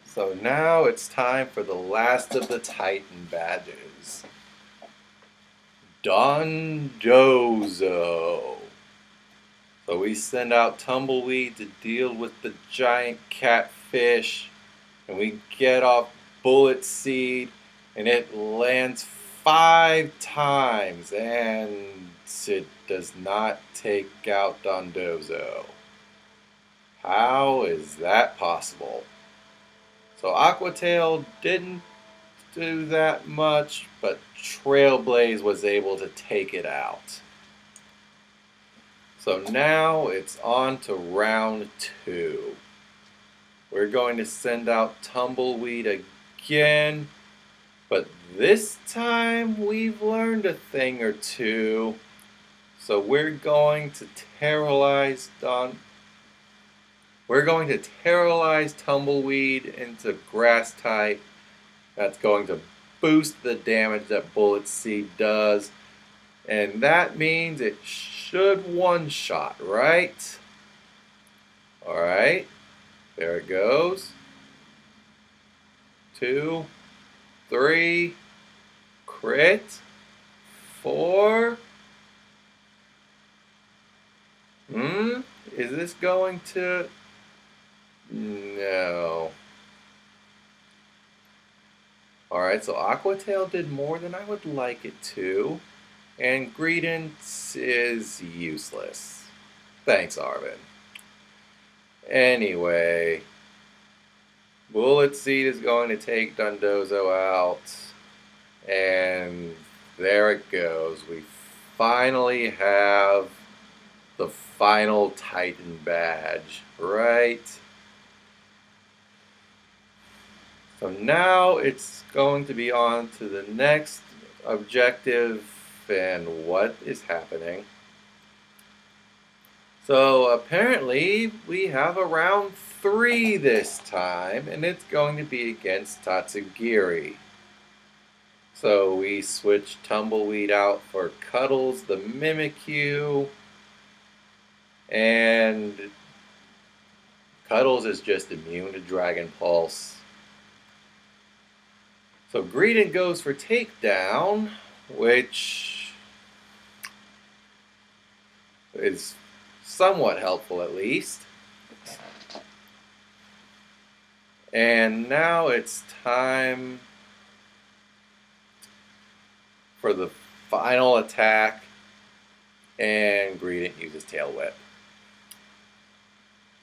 So now it's time for the last of the Titan badges. Dondozo. So we send out Tumbleweed to deal with the giant catfish, and we get off Bullet Seed, and it lands 5 times, and it does not take out Dondozo. How is that possible? So Aqua Tail didn't do that much, but Trailblaze was able to take it out. So now it's on to round 2. We're going to send out Tumbleweed again, but this time we've learned a thing or two. So we're going to terrorize Tumbleweed into Grass type. That's going to boost the damage that Bullet Seed does. And that means it should one-shot, right? Alright. There it goes. 2, 3, crit, 4. Is this going to... No. Alright, so Aquatail did more than I would like it to. And Greedent is useless. Thanks, Arvin. Anyway, Bullet Seed is going to take Dundozo out. And there it goes. We finally have the final Titan badge, right? So now it's going to be on to the next objective and what is happening. So apparently we have a round 3 this time, and it's going to be against Tatsugiri. So we switch Tumbleweed out for Cuddles the Mimikyu, and Cuddles is just immune to Dragon Pulse. So Greedent goes for Takedown, which is somewhat helpful at least. And now it's time for the final attack, and Greedent uses Tail Whip.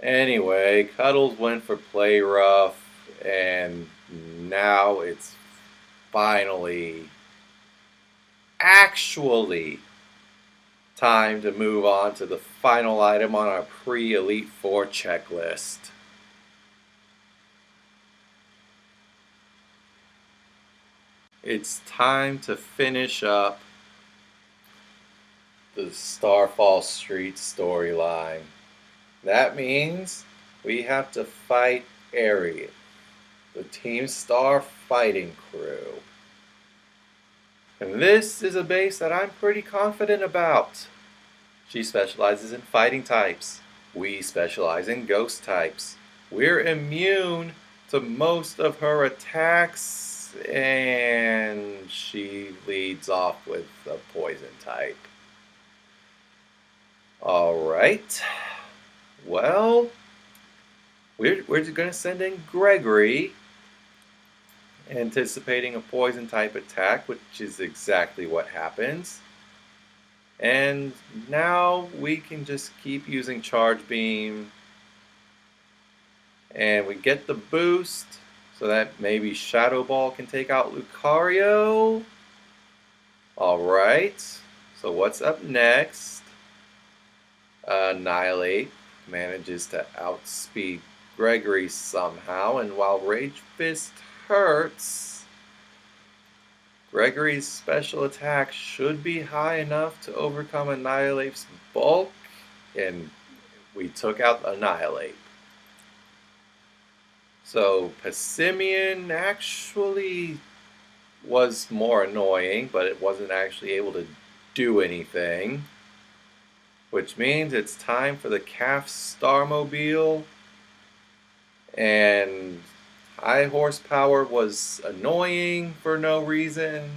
Anyway, Cuddles went for Play Rough, and now it's finally, actually, time to move on to the final item on our pre-Elite Four checklist. It's time to finish up the Starfall Street storyline. That means we have to fight Aerie, the Team Star fighting crew. And this is a base that I'm pretty confident about. She specializes in fighting types. We specialize in ghost types. We're immune to most of her attacks, and she leads off with a poison type. Alright. Well, we're going to send in Gregory, anticipating a poison type attack, which is exactly what happens. And now we can just keep using Charge Beam, and we get the boost so that maybe Shadow Ball can take out Lucario. Alright, so what's up next? Annihilate manages to outspeed Gregory somehow, and while Rage Fist hurts, Gregory's special attack should be high enough to overcome Annihilate's bulk, and we took out Annihilate. So Passimian actually was more annoying, but it wasn't actually able to do anything. Which means it's time for the Calf Starmobile. And high horsepower was annoying for no reason,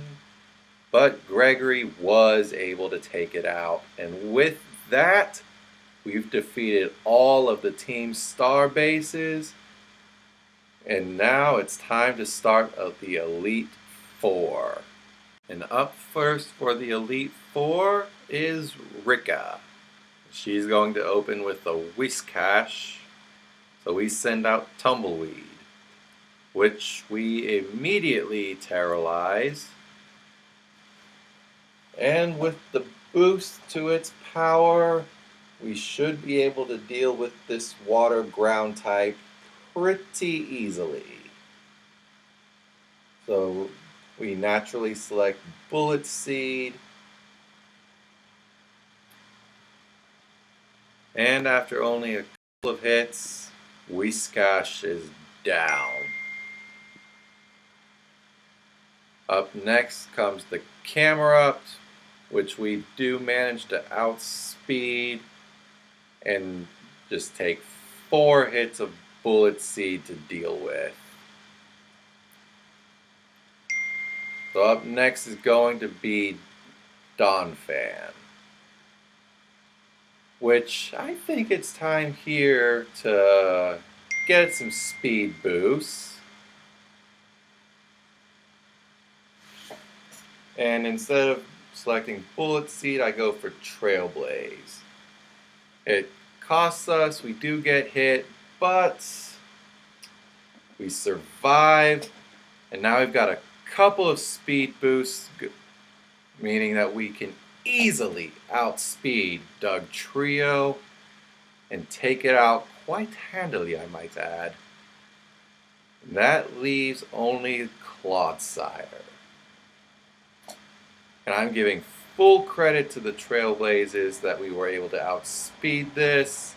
but Gregory was able to take it out. And with that, we've defeated all of the Team Star bases. And now it's time to start the Elite Four. And up first for the Elite Four is Rika. She's going to open with the Whiscash. So we send out Tumbleweed, which we immediately terrorize. And with the boost to its power, we should be able to deal with this water ground type pretty easily. So we naturally select Bullet Seed. And after only a couple of hits, Whiscash is down. Up next comes the Camerupt, which we do manage to outspeed and just take 4 hits of Bullet Seed to deal with. So up next is going to be Donphan, which I think it's time here to get some speed boosts. And instead of selecting Bullet Seed, I go for Trailblaze. It costs us, we do get hit, but we survive. And now we've got a couple of speed boosts, meaning that we can easily outspeed Doug Trio and take it out quite handily, I might add. That leaves only Clodsire. And I'm giving full credit to the Trailblazers that we were able to outspeed this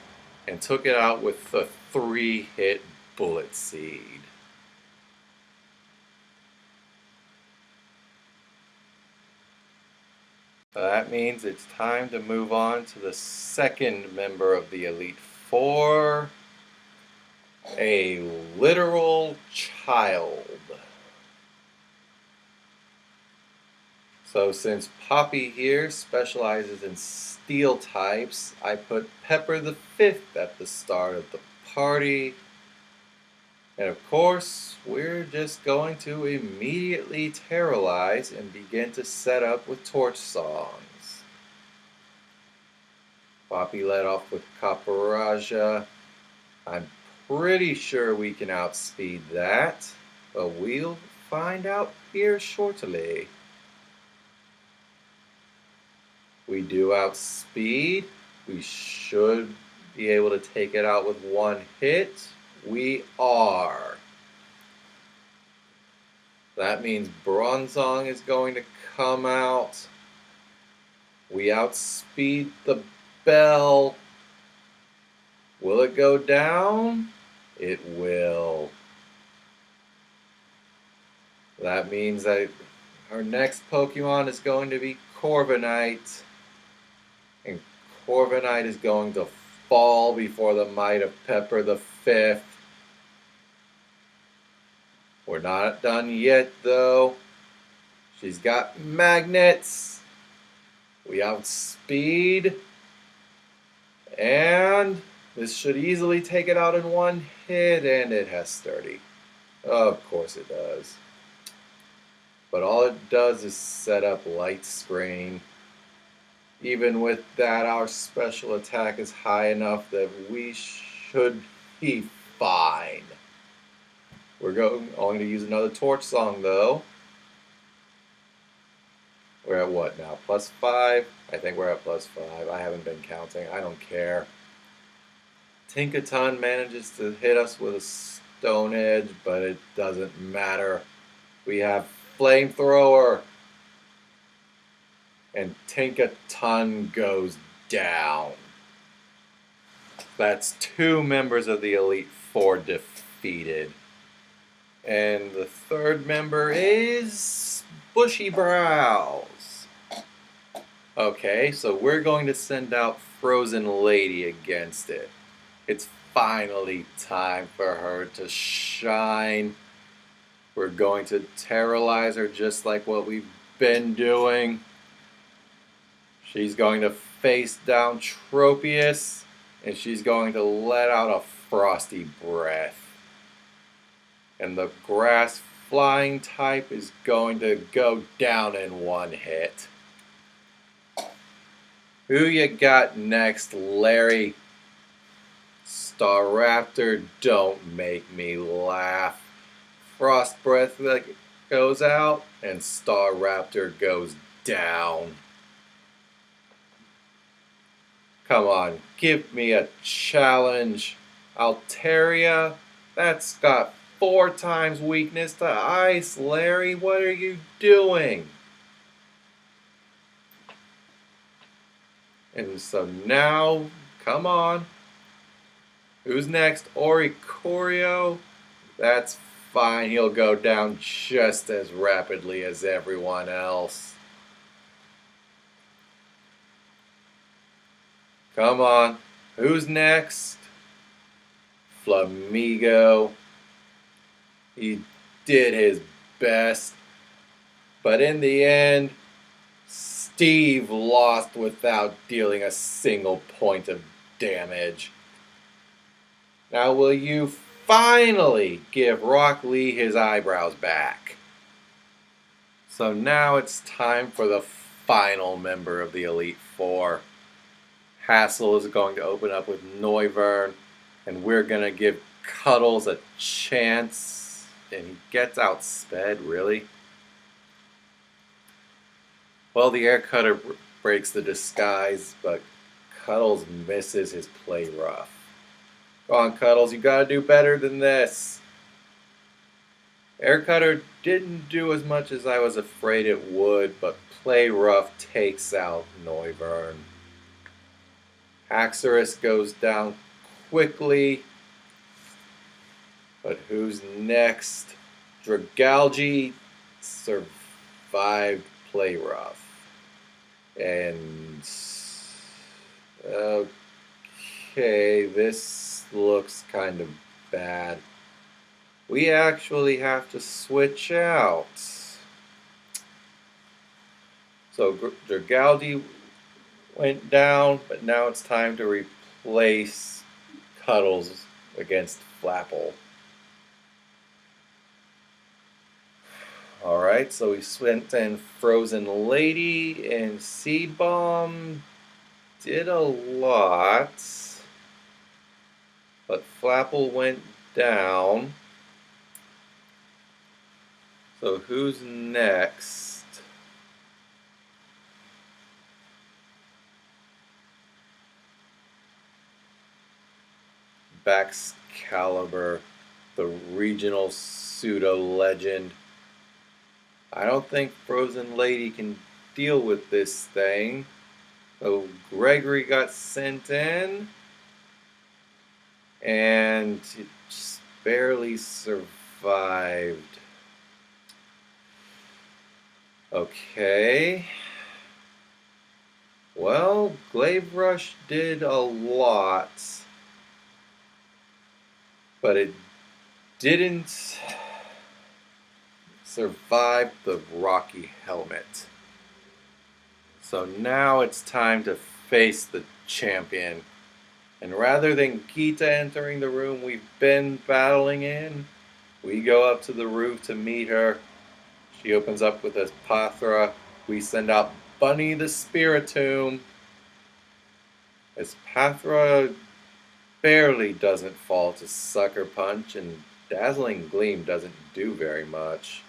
and took it out with the 3-hit Bullet Seed. That means it's time to move on to the second member of the Elite Four, a literal child. So since Poppy here specializes in steel types, I put Pepper the 5th at the start of the party. And of course, we're just going to immediately terrorize and begin to set up with torch songs. Poppy led off with Caparaja. I'm pretty sure we can outspeed that, but we'll find out here shortly. We do outspeed. We should be able to take it out with 1 hit. We are. That means Bronzong is going to come out. We outspeed the bell. Will it go down? It will. That means that our next Pokemon is going to be Corviknight. And Corviknight is going to fall before the might of Pepper the 5th. We're not done yet, though. She's got magnets. We outspeed. And this should easily take it out in 1 hit, and it has sturdy. Of course it does. But all it does is set up light screen. Even with that, our special attack is high enough that we should be fine. We're going to use another torch song, though. We're at what now? +5? I think we're at +5. I haven't been counting. I don't care. Tinkaton manages to hit us with a Stone Edge, but it doesn't matter. We have Flamethrower. And Tinkaton goes down. That's 2 members of the Elite Four defeated. And the third member is Bushy Brows. Okay, so we're going to send out Frozen Lady against it. It's finally time for her to shine. We're going to terrorize her just like what we've been doing. She's going to face down Tropius, and she's going to let out a frosty breath. And the grass flying type is going to go down in 1 hit. Who you got next, Larry? Staraptor, don't make me laugh. Frost Breath goes out, and Staraptor goes down. Come on, give me a challenge. Altaria, that's got 4 times weakness to ice, Larry. What are you doing? And so now, come on. Who's next? Oricorio? That's fine. He'll go down just as rapidly as everyone else. Come on. Who's next? Flamigo. He did his best. But in the end, Steve lost without dealing a single point of damage. Now will you finally give Rock Lee his eyebrows back? So now it's time for the final member of the Elite Four. Hassel is going to open up with Noivern, and we're going to give Cuddles a chance. And he gets outsped, really? Well, the air cutter breaks the disguise, but Cuddles misses his play rough. Go on, Cuddles, you gotta do better than this. Air cutter didn't do as much as I was afraid it would, but play rough takes out Noivern. Haxorus goes down quickly, but who's next? Dragalge survived play rough. And okay, this looks kind of bad. We actually have to switch out. So Dragalge went down, but now it's time to replace Cuddles against Flapple. Alright, so we went in Frozen Lady and Seed Bomb. Did a lot. But Flapple went down. So who's next? Baxcalibur, the regional pseudo-legend. I don't think Frozen Lady can deal with this thing. So Gregory got sent in. And it just barely survived. Okay. Well, Glaive Rush did a lot. But it didn't survive the rocky helmet. So now it's time to face the champion. And rather than Geeta entering the room we've been battling in, we go up to the roof to meet her. She opens up with a Pathra. We send out Bunny the Spiritomb. As Pathra barely doesn't fall to Sucker Punch, and Dazzling Gleam doesn't do very much.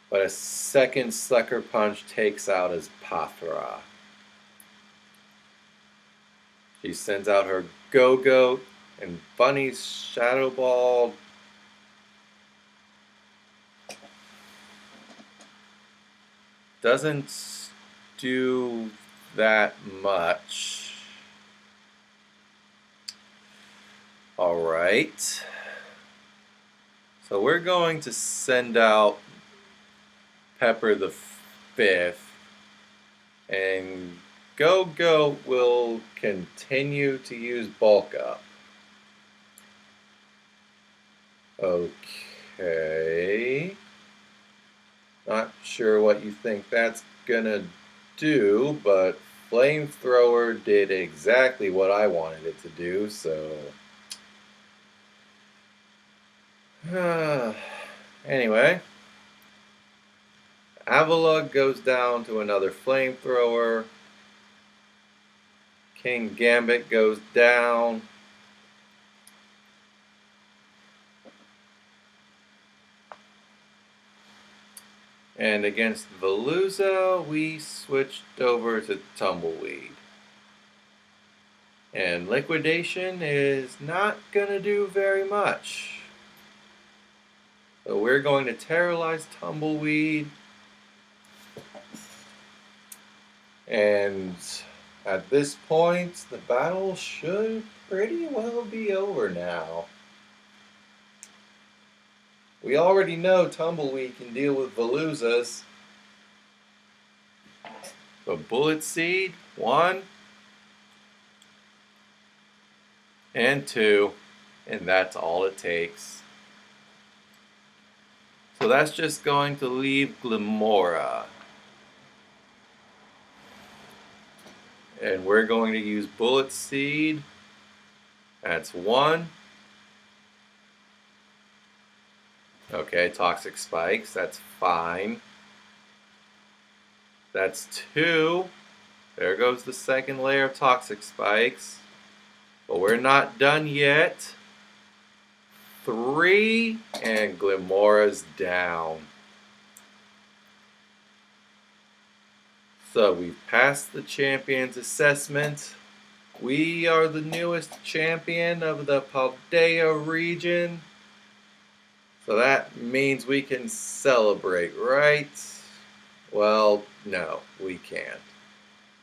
But a second Sucker Punch takes out his Pathra. She sends out her Go-Goat, and Bunny's Shadow Ball doesn't do that much. Alright. So we're going to send out Pepper the Fifth, and Go-Go will continue to use Bulk Up. Okay. Not sure what you think that's gonna do, but Flamethrower did exactly what I wanted it to do, so... Anyway. Avalugg goes down to another Flamethrower. King Gambit goes down. And against Veluza, we switched over to Tumbleweed. And Liquidation is not going to do very much. So we're going to Terrorize Tumbleweed. And at this point, the battle should pretty well be over now. We already know Tumbleweed can deal with Veluzas. So Bullet Seed, 1 and 2, and that's all it takes. So that's just going to leave Glimora. And we're going to use Bullet Seed. That's 1. Okay, Toxic Spikes. That's fine. That's 2. There goes the second layer of Toxic Spikes. But we're not done yet. 3. And Glimora's down. So we've passed the champion's assessment. We are the newest champion of the Paldea region. So that means we can celebrate, right? Well, no, we can't.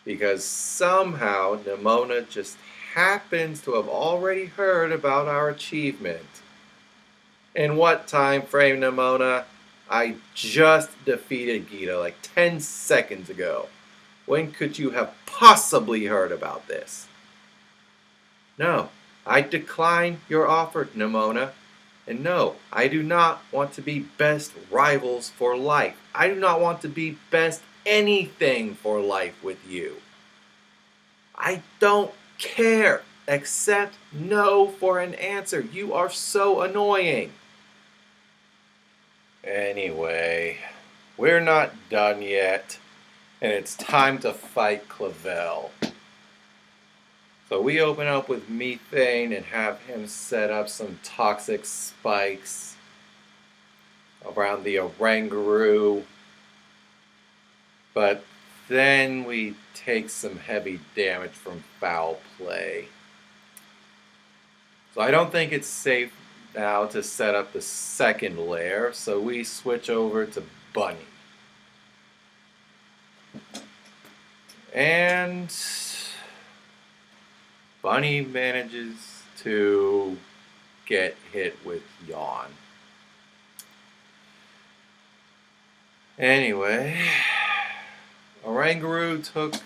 Because somehow Nimona just happens to have already heard about our achievement. In what time frame, Nimona? I just defeated Gita like 10 seconds ago. When could you have possibly heard about this? No, I decline your offer, Nimona. And no, I do not want to be best rivals for life. I do not want to be best anything for life with you. I don't care. Accept no for an answer. You are so annoying. Anyway, we're not done yet. And it's time to fight Clavel. So we open up with Methane and have him set up some toxic spikes around the Oranguru. But then we take some heavy damage from foul play. So I don't think it's safe now to set up the second layer, so we switch over to Bunny. And Bunny manages to get hit with Yawn. Anyway, Oranguru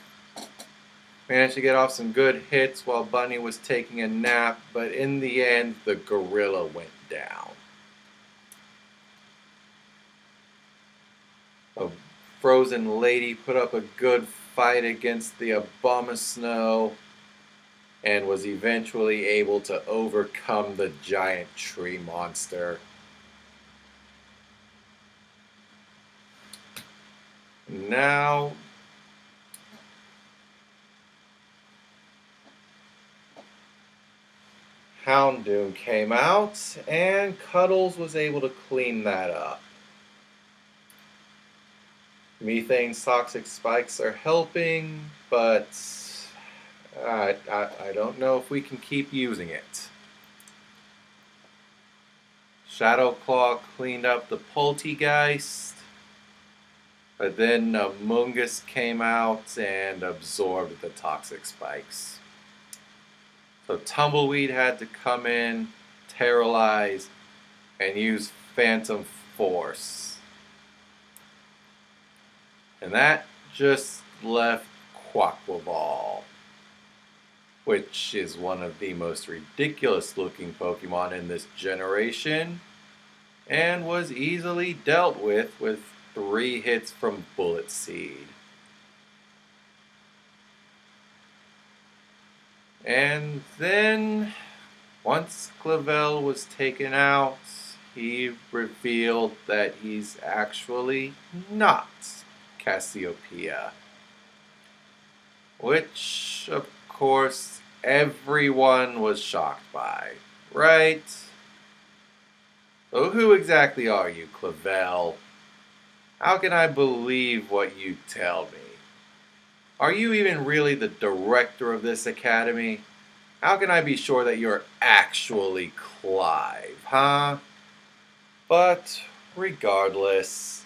managed to get off some good hits while Bunny was taking a nap, but in the end, the gorilla went down. A frozen lady put up a good fight against the Abomasnow and was eventually able to overcome the giant tree monster. Now, Houndoom came out, and Cuddles was able to clean that up. Methane's toxic spikes are helping, but I don't know if we can keep using it. Shadowclaw cleaned up the Poltegeist, but then Mungus came out and absorbed the toxic spikes. So Tumbleweed had to come in, terrorize, and use Phantom Force. And that just left Quaquaval, which is one of the most ridiculous looking Pokemon in this generation, and was easily dealt with 3 hits from Bullet Seed. And then, once Clavel was taken out, he revealed that he's actually not Cassiopeia. Which, of course, everyone was shocked by, right? So who exactly are you, Clavel? How can I believe what you tell me? Are you even really the director of this academy? How can I be sure that you're actually Clive, huh? But regardless,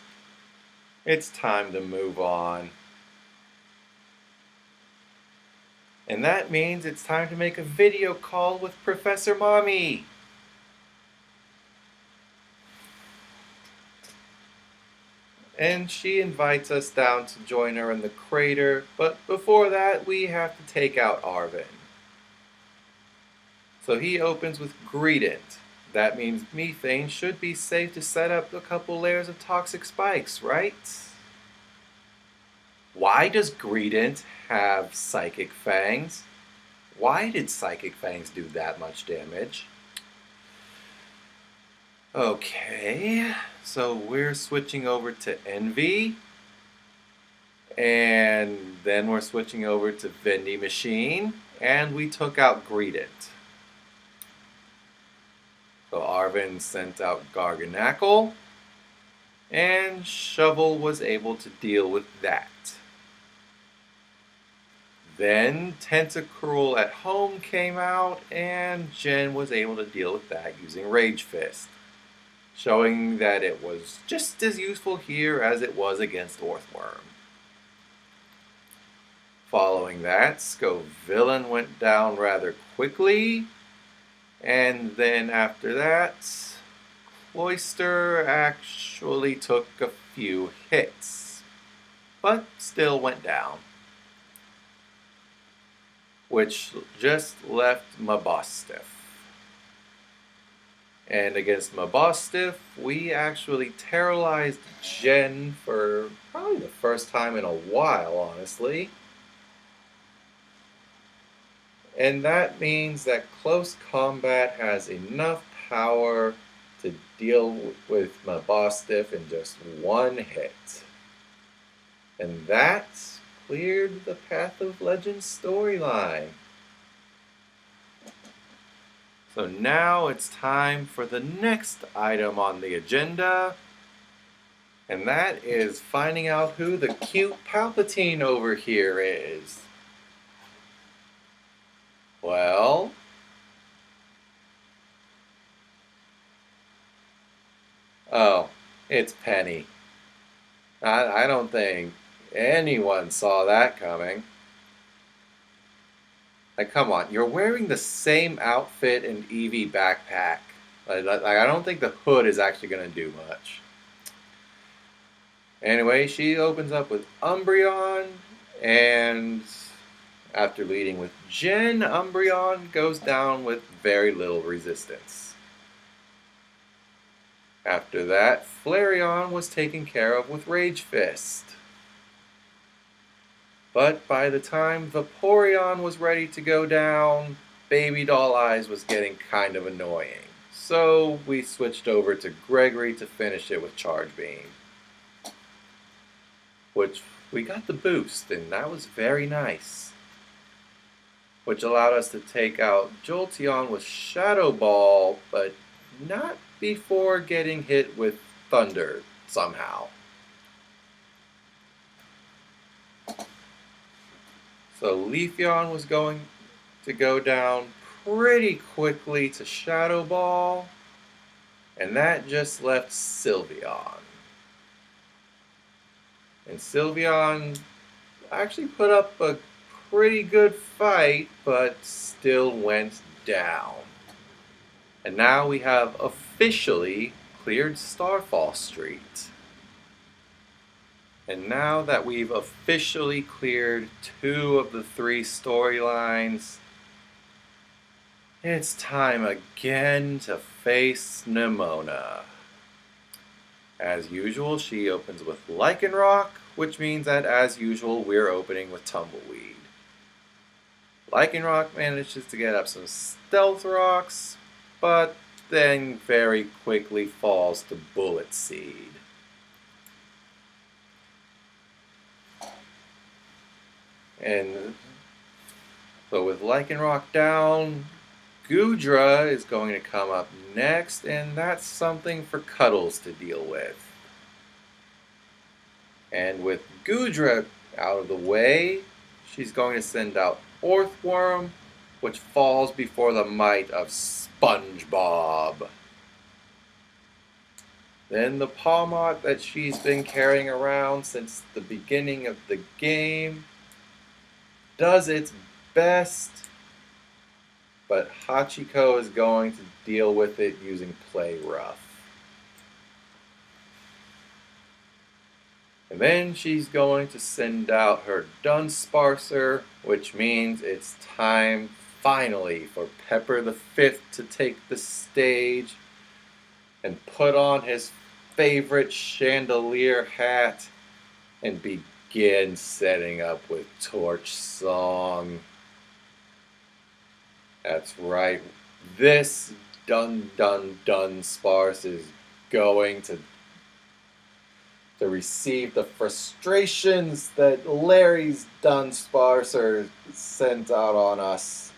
it's time to move on. And that means it's time to make a video call with Professor Mommy. And she invites us down to join her in the crater, but before that we have to take out Arvin. So he opens with Greedent, that means methane should be safe to set up a couple layers of toxic spikes, right? Why does Greedent have Psychic Fangs? Why did Psychic Fangs do that much damage? Okay, so we're switching over to Envy. And then we're switching over to Vending Machine. And we took out Greedent. So Arvin sent out Garganackle. And Shovel was able to deal with that. Then Tentacruel at Home came out, and Jen was able to deal with that using Rage Fist, showing that it was just as useful here as it was against Orthworm. Following that, Scovillain went down rather quickly, and then after that, Cloyster actually took a few hits, but still went down, which just left Mabostiff. And against Mabostiff, we actually terrorized Jen for probably the first time in a while, honestly. And that means that close combat has enough power to deal with Mabostiff in just one hit. And that cleared the Path of Legends storyline. So now it's time for the next item on the agenda, and that is finding out who the cute Palpatine over here is. Well, oh, it's Penny. I don't think anyone saw that coming. Like, come on, you're wearing the same outfit and Eevee backpack. I don't think the hood is actually going to do much. Anyway, she opens up with Umbreon, and after leading with Jen, Umbreon goes down with very little resistance. After that, Flareon was taken care of with Rage Fist. But by the time Vaporeon was ready to go down, Baby Doll Eyes was getting kind of annoying. So we switched over to Gregory to finish it with Charge Beam. Which we got the boost, and that was very nice. Which allowed us to take out Jolteon with Shadow Ball, but not before getting hit with Thunder somehow. So Leafeon was going to go down pretty quickly to Shadow Ball, and that just left Sylveon. And Sylveon actually put up a pretty good fight, but still went down. And now we have officially cleared Starfall Street. And now that we've officially cleared 2 of the 3 storylines, it's time again to face Nemona. As usual, she opens with Lycanroc, which means that as usual, we're opening with Tumbleweed. Lycanroc manages to get up some Stealth Rocks, but then very quickly falls to Bullet Seed. And so with Lycanroc down, Goodra is going to come up next, and that's something for Cuddles to deal with. And with Goodra out of the way, she's going to send out Orthworm, which falls before the might of SpongeBob. Then the Pawmot that she's been carrying around since the beginning of the game does its best, but Hachiko is going to deal with it using Play Rough. And then she's going to send out her Dunsparcer, which means it's time finally for Pepper the Fifth to take the stage and put on his favorite chandelier hat and begin setting up with Torch Song. That's right. This Dun Dun Dun Sparse is going to receive the frustrations that Larry's Dunsparcer sent out on us.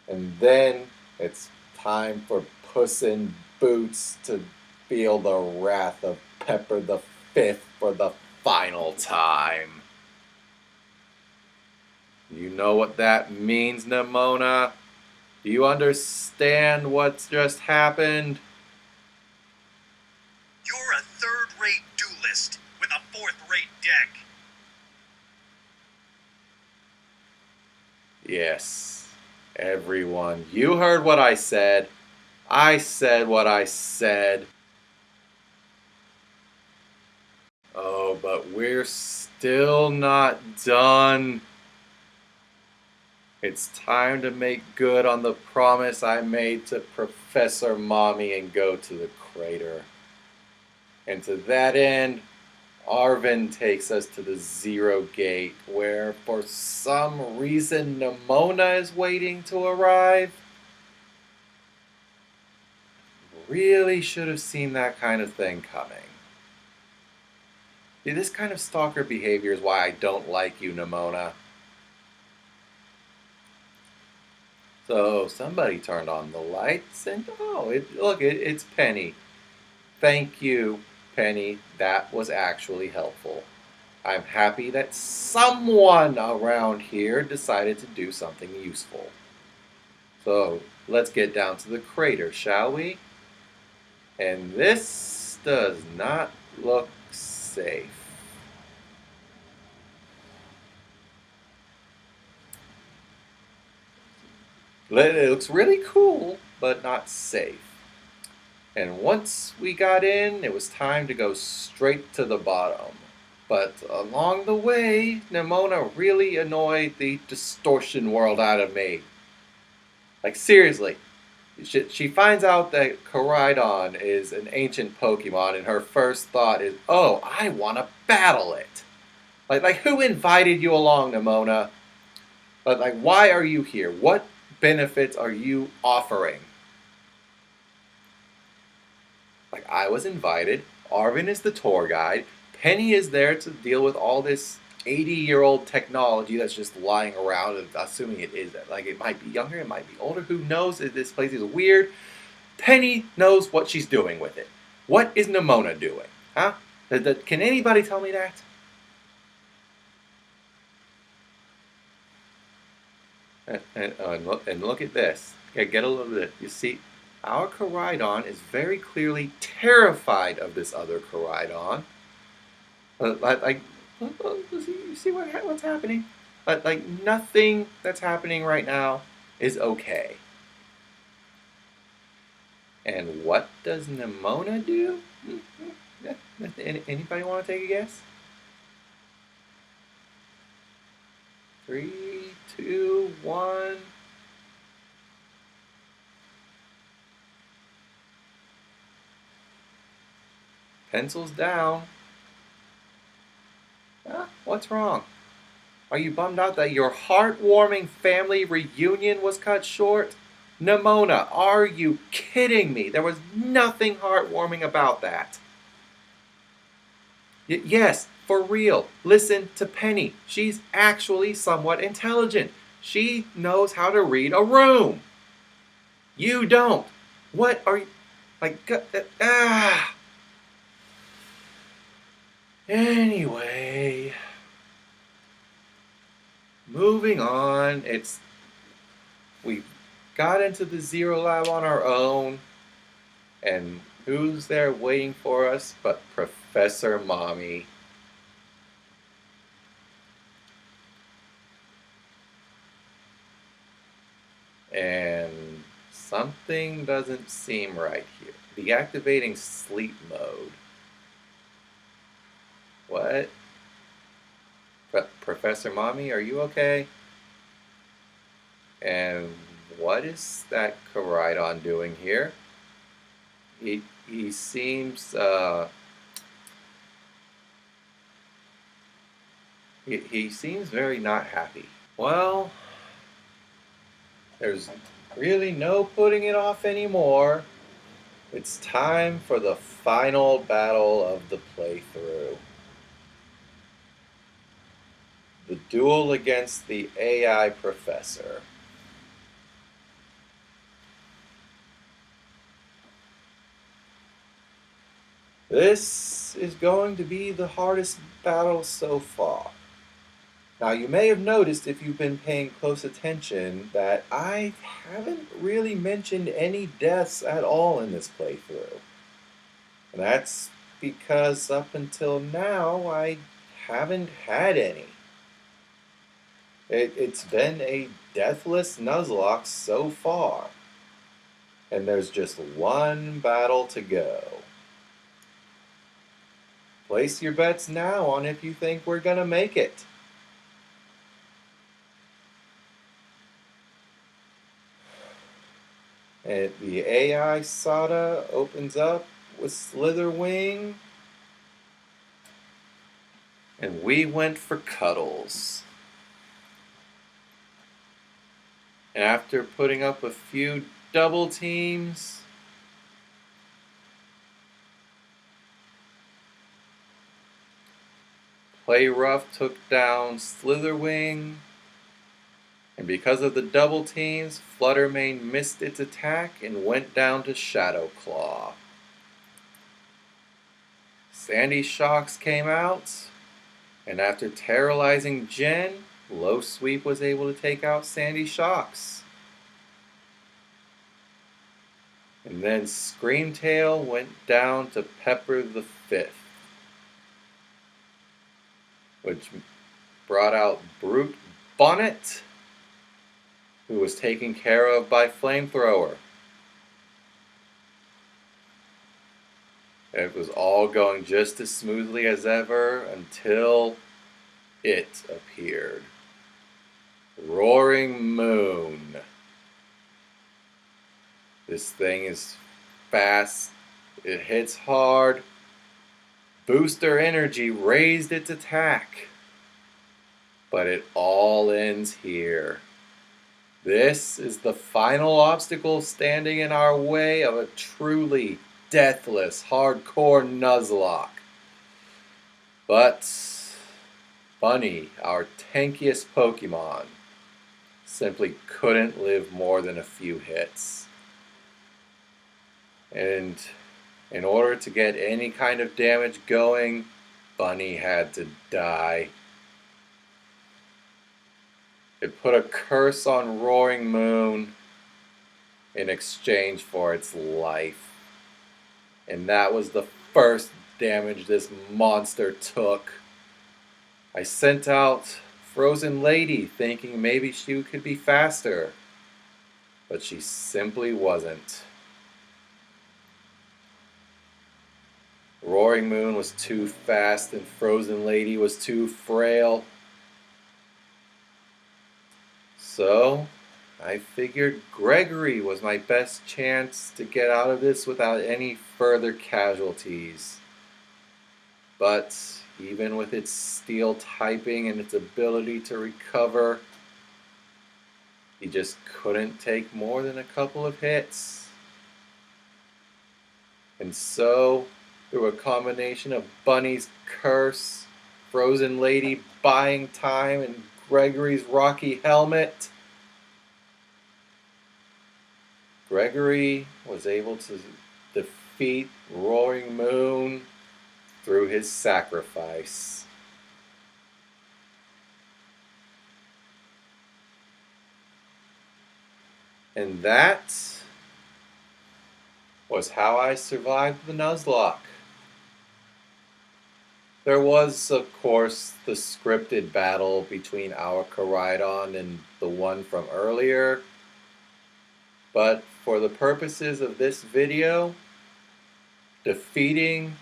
And then it's time for Puss in Boots to feel the wrath of Pepper the Fifth for the final time. You know what that means, Nimona? Do you understand what's just happened? You're a third-rate duelist with a fourth-rate deck. Yes, everyone, you heard what I said. I said what I said. Oh, but we're still not done. It's time to make good on the promise I made to Professor Mommy and go to the crater. And to that end, Arvin takes us to the Zero Gate, where for some reason Nimona is waiting to arrive. Really should have seen that kind of thing coming. See, this kind of stalker behavior is why I don't like you, Nimona. So somebody turned on the lights and look, it's Penny. Thank you, Penny. That was actually helpful. I'm happy that someone around here decided to do something useful. So let's get down to the crater, shall we? And this does not look safe. It looks really cool, but not safe. And once we got in, it was time to go straight to the bottom. But along the way, Nimona really annoyed the distortion world out of me. Like, seriously. She finds out that Koraidon is an ancient Pokemon, and her first thought is, oh, I want to battle it. Like who invited you along, Nimona? Like, why are you here? What benefits are you offering? Like, I was invited. Arvin is the tour guide. Penny is there to deal with all this 80-year-old technology that's just lying around, assuming it is. Like, it might be younger, it might be older. Who knows? This place is weird. Penny knows what she's doing with it. What is Nimona doing? Huh? Can anybody tell me that? And look at this. Okay, get a little bit. You see, our Koraidon is very clearly terrified of this other Koraidon. You see what's happening? Like nothing that's happening right now is okay. And what does Nimona do? Anybody want to take a guess? 3, 2, 1. Pencils down. What's wrong? Are you bummed out that your heartwarming family reunion was cut short? Nimona, are you kidding me? There was nothing heartwarming about that. Yes, for real. Listen to Penny. She's actually somewhat intelligent. She knows how to read a room. You don't. What are you... Anyway, moving on. We got into the Zero Lab on our own, and who's there waiting for us but Professor Mommy? And something doesn't seem right here. Deactivating sleep mode. What? Professor Mommy, are you okay? And what is that Koraidon doing here? he seems he seems very not happy. Well, there's really no putting it off anymore. It's time for the final battle of the playthrough. The duel against the AI professor. This is going to be the hardest battle so far. Now, you may have noticed if you've been paying close attention that I haven't really mentioned any deaths at all in this playthrough. And that's because up until now, I haven't had any. It's been a deathless Nuzlocke so far. And there's just one battle to go. Place your bets now on if you think we're gonna make it. And the AI Sada opens up with Slitherwing. And we went for Cuddles. And after putting up a few double teams, Play Rough took down Slitherwing. And because of the double teams, Fluttermane missed its attack and went down to Shadow Claw. Sandy Shocks came out, and after terrorizing Jen, Low Sweep was able to take out Sandy Shocks. And then Screamtail went down to Pepper the Fifth, which brought out Brute Bonnet, who was taken care of by Flamethrower. It was all going just as smoothly as ever until it appeared. Roaring Moon. This thing is fast. It hits hard. Booster Energy raised its attack. But it all ends here. This is the final obstacle standing in our way of a truly deathless, hardcore Nuzlocke. But Bunny, our tankiest Pokemon, simply couldn't live more than a few hits. And in order to get any kind of damage going, Bunny had to die. It put a curse on Roaring Moon in exchange for its life. And that was the first damage this monster took. I sent out Frozen Lady thinking maybe she could be faster, but she simply wasn't. Roaring Moon was too fast and Frozen Lady was too frail. So, I figured Gregory was my best chance to get out of this without any further casualties. But even with its steel typing and its ability to recover, he just couldn't take more than a couple of hits. And so, through a combination of Bunny's curse, Frozen Lady buying time, and Gregory's rocky helmet, Gregory was able to defeat Roaring Moon through his sacrifice. And that was how I survived the Nuzlocke. There was, of course, the scripted battle between our Koraidon and the one from earlier. But for the purposes of this video, defeating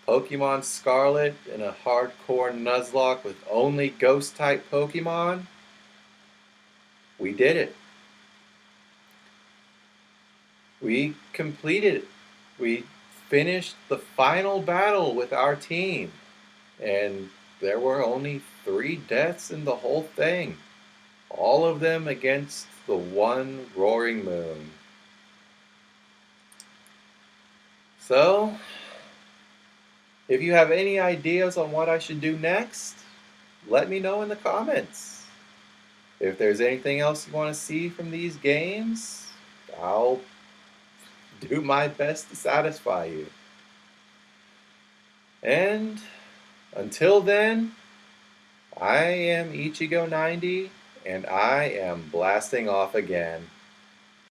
Pokemon Scarlet in a hardcore Nuzlocke with only Ghost-type Pokemon, we did it. We completed we finished the final battle with our team, and there were only 3 deaths in the whole thing, all of them against the one roaring moon. So, if you have any ideas on what I should do next, let me know in the comments. If there's anything else you want to see from these games, I'll do my best to satisfy you. And until then, I am Ichigo90, and I am blasting off again.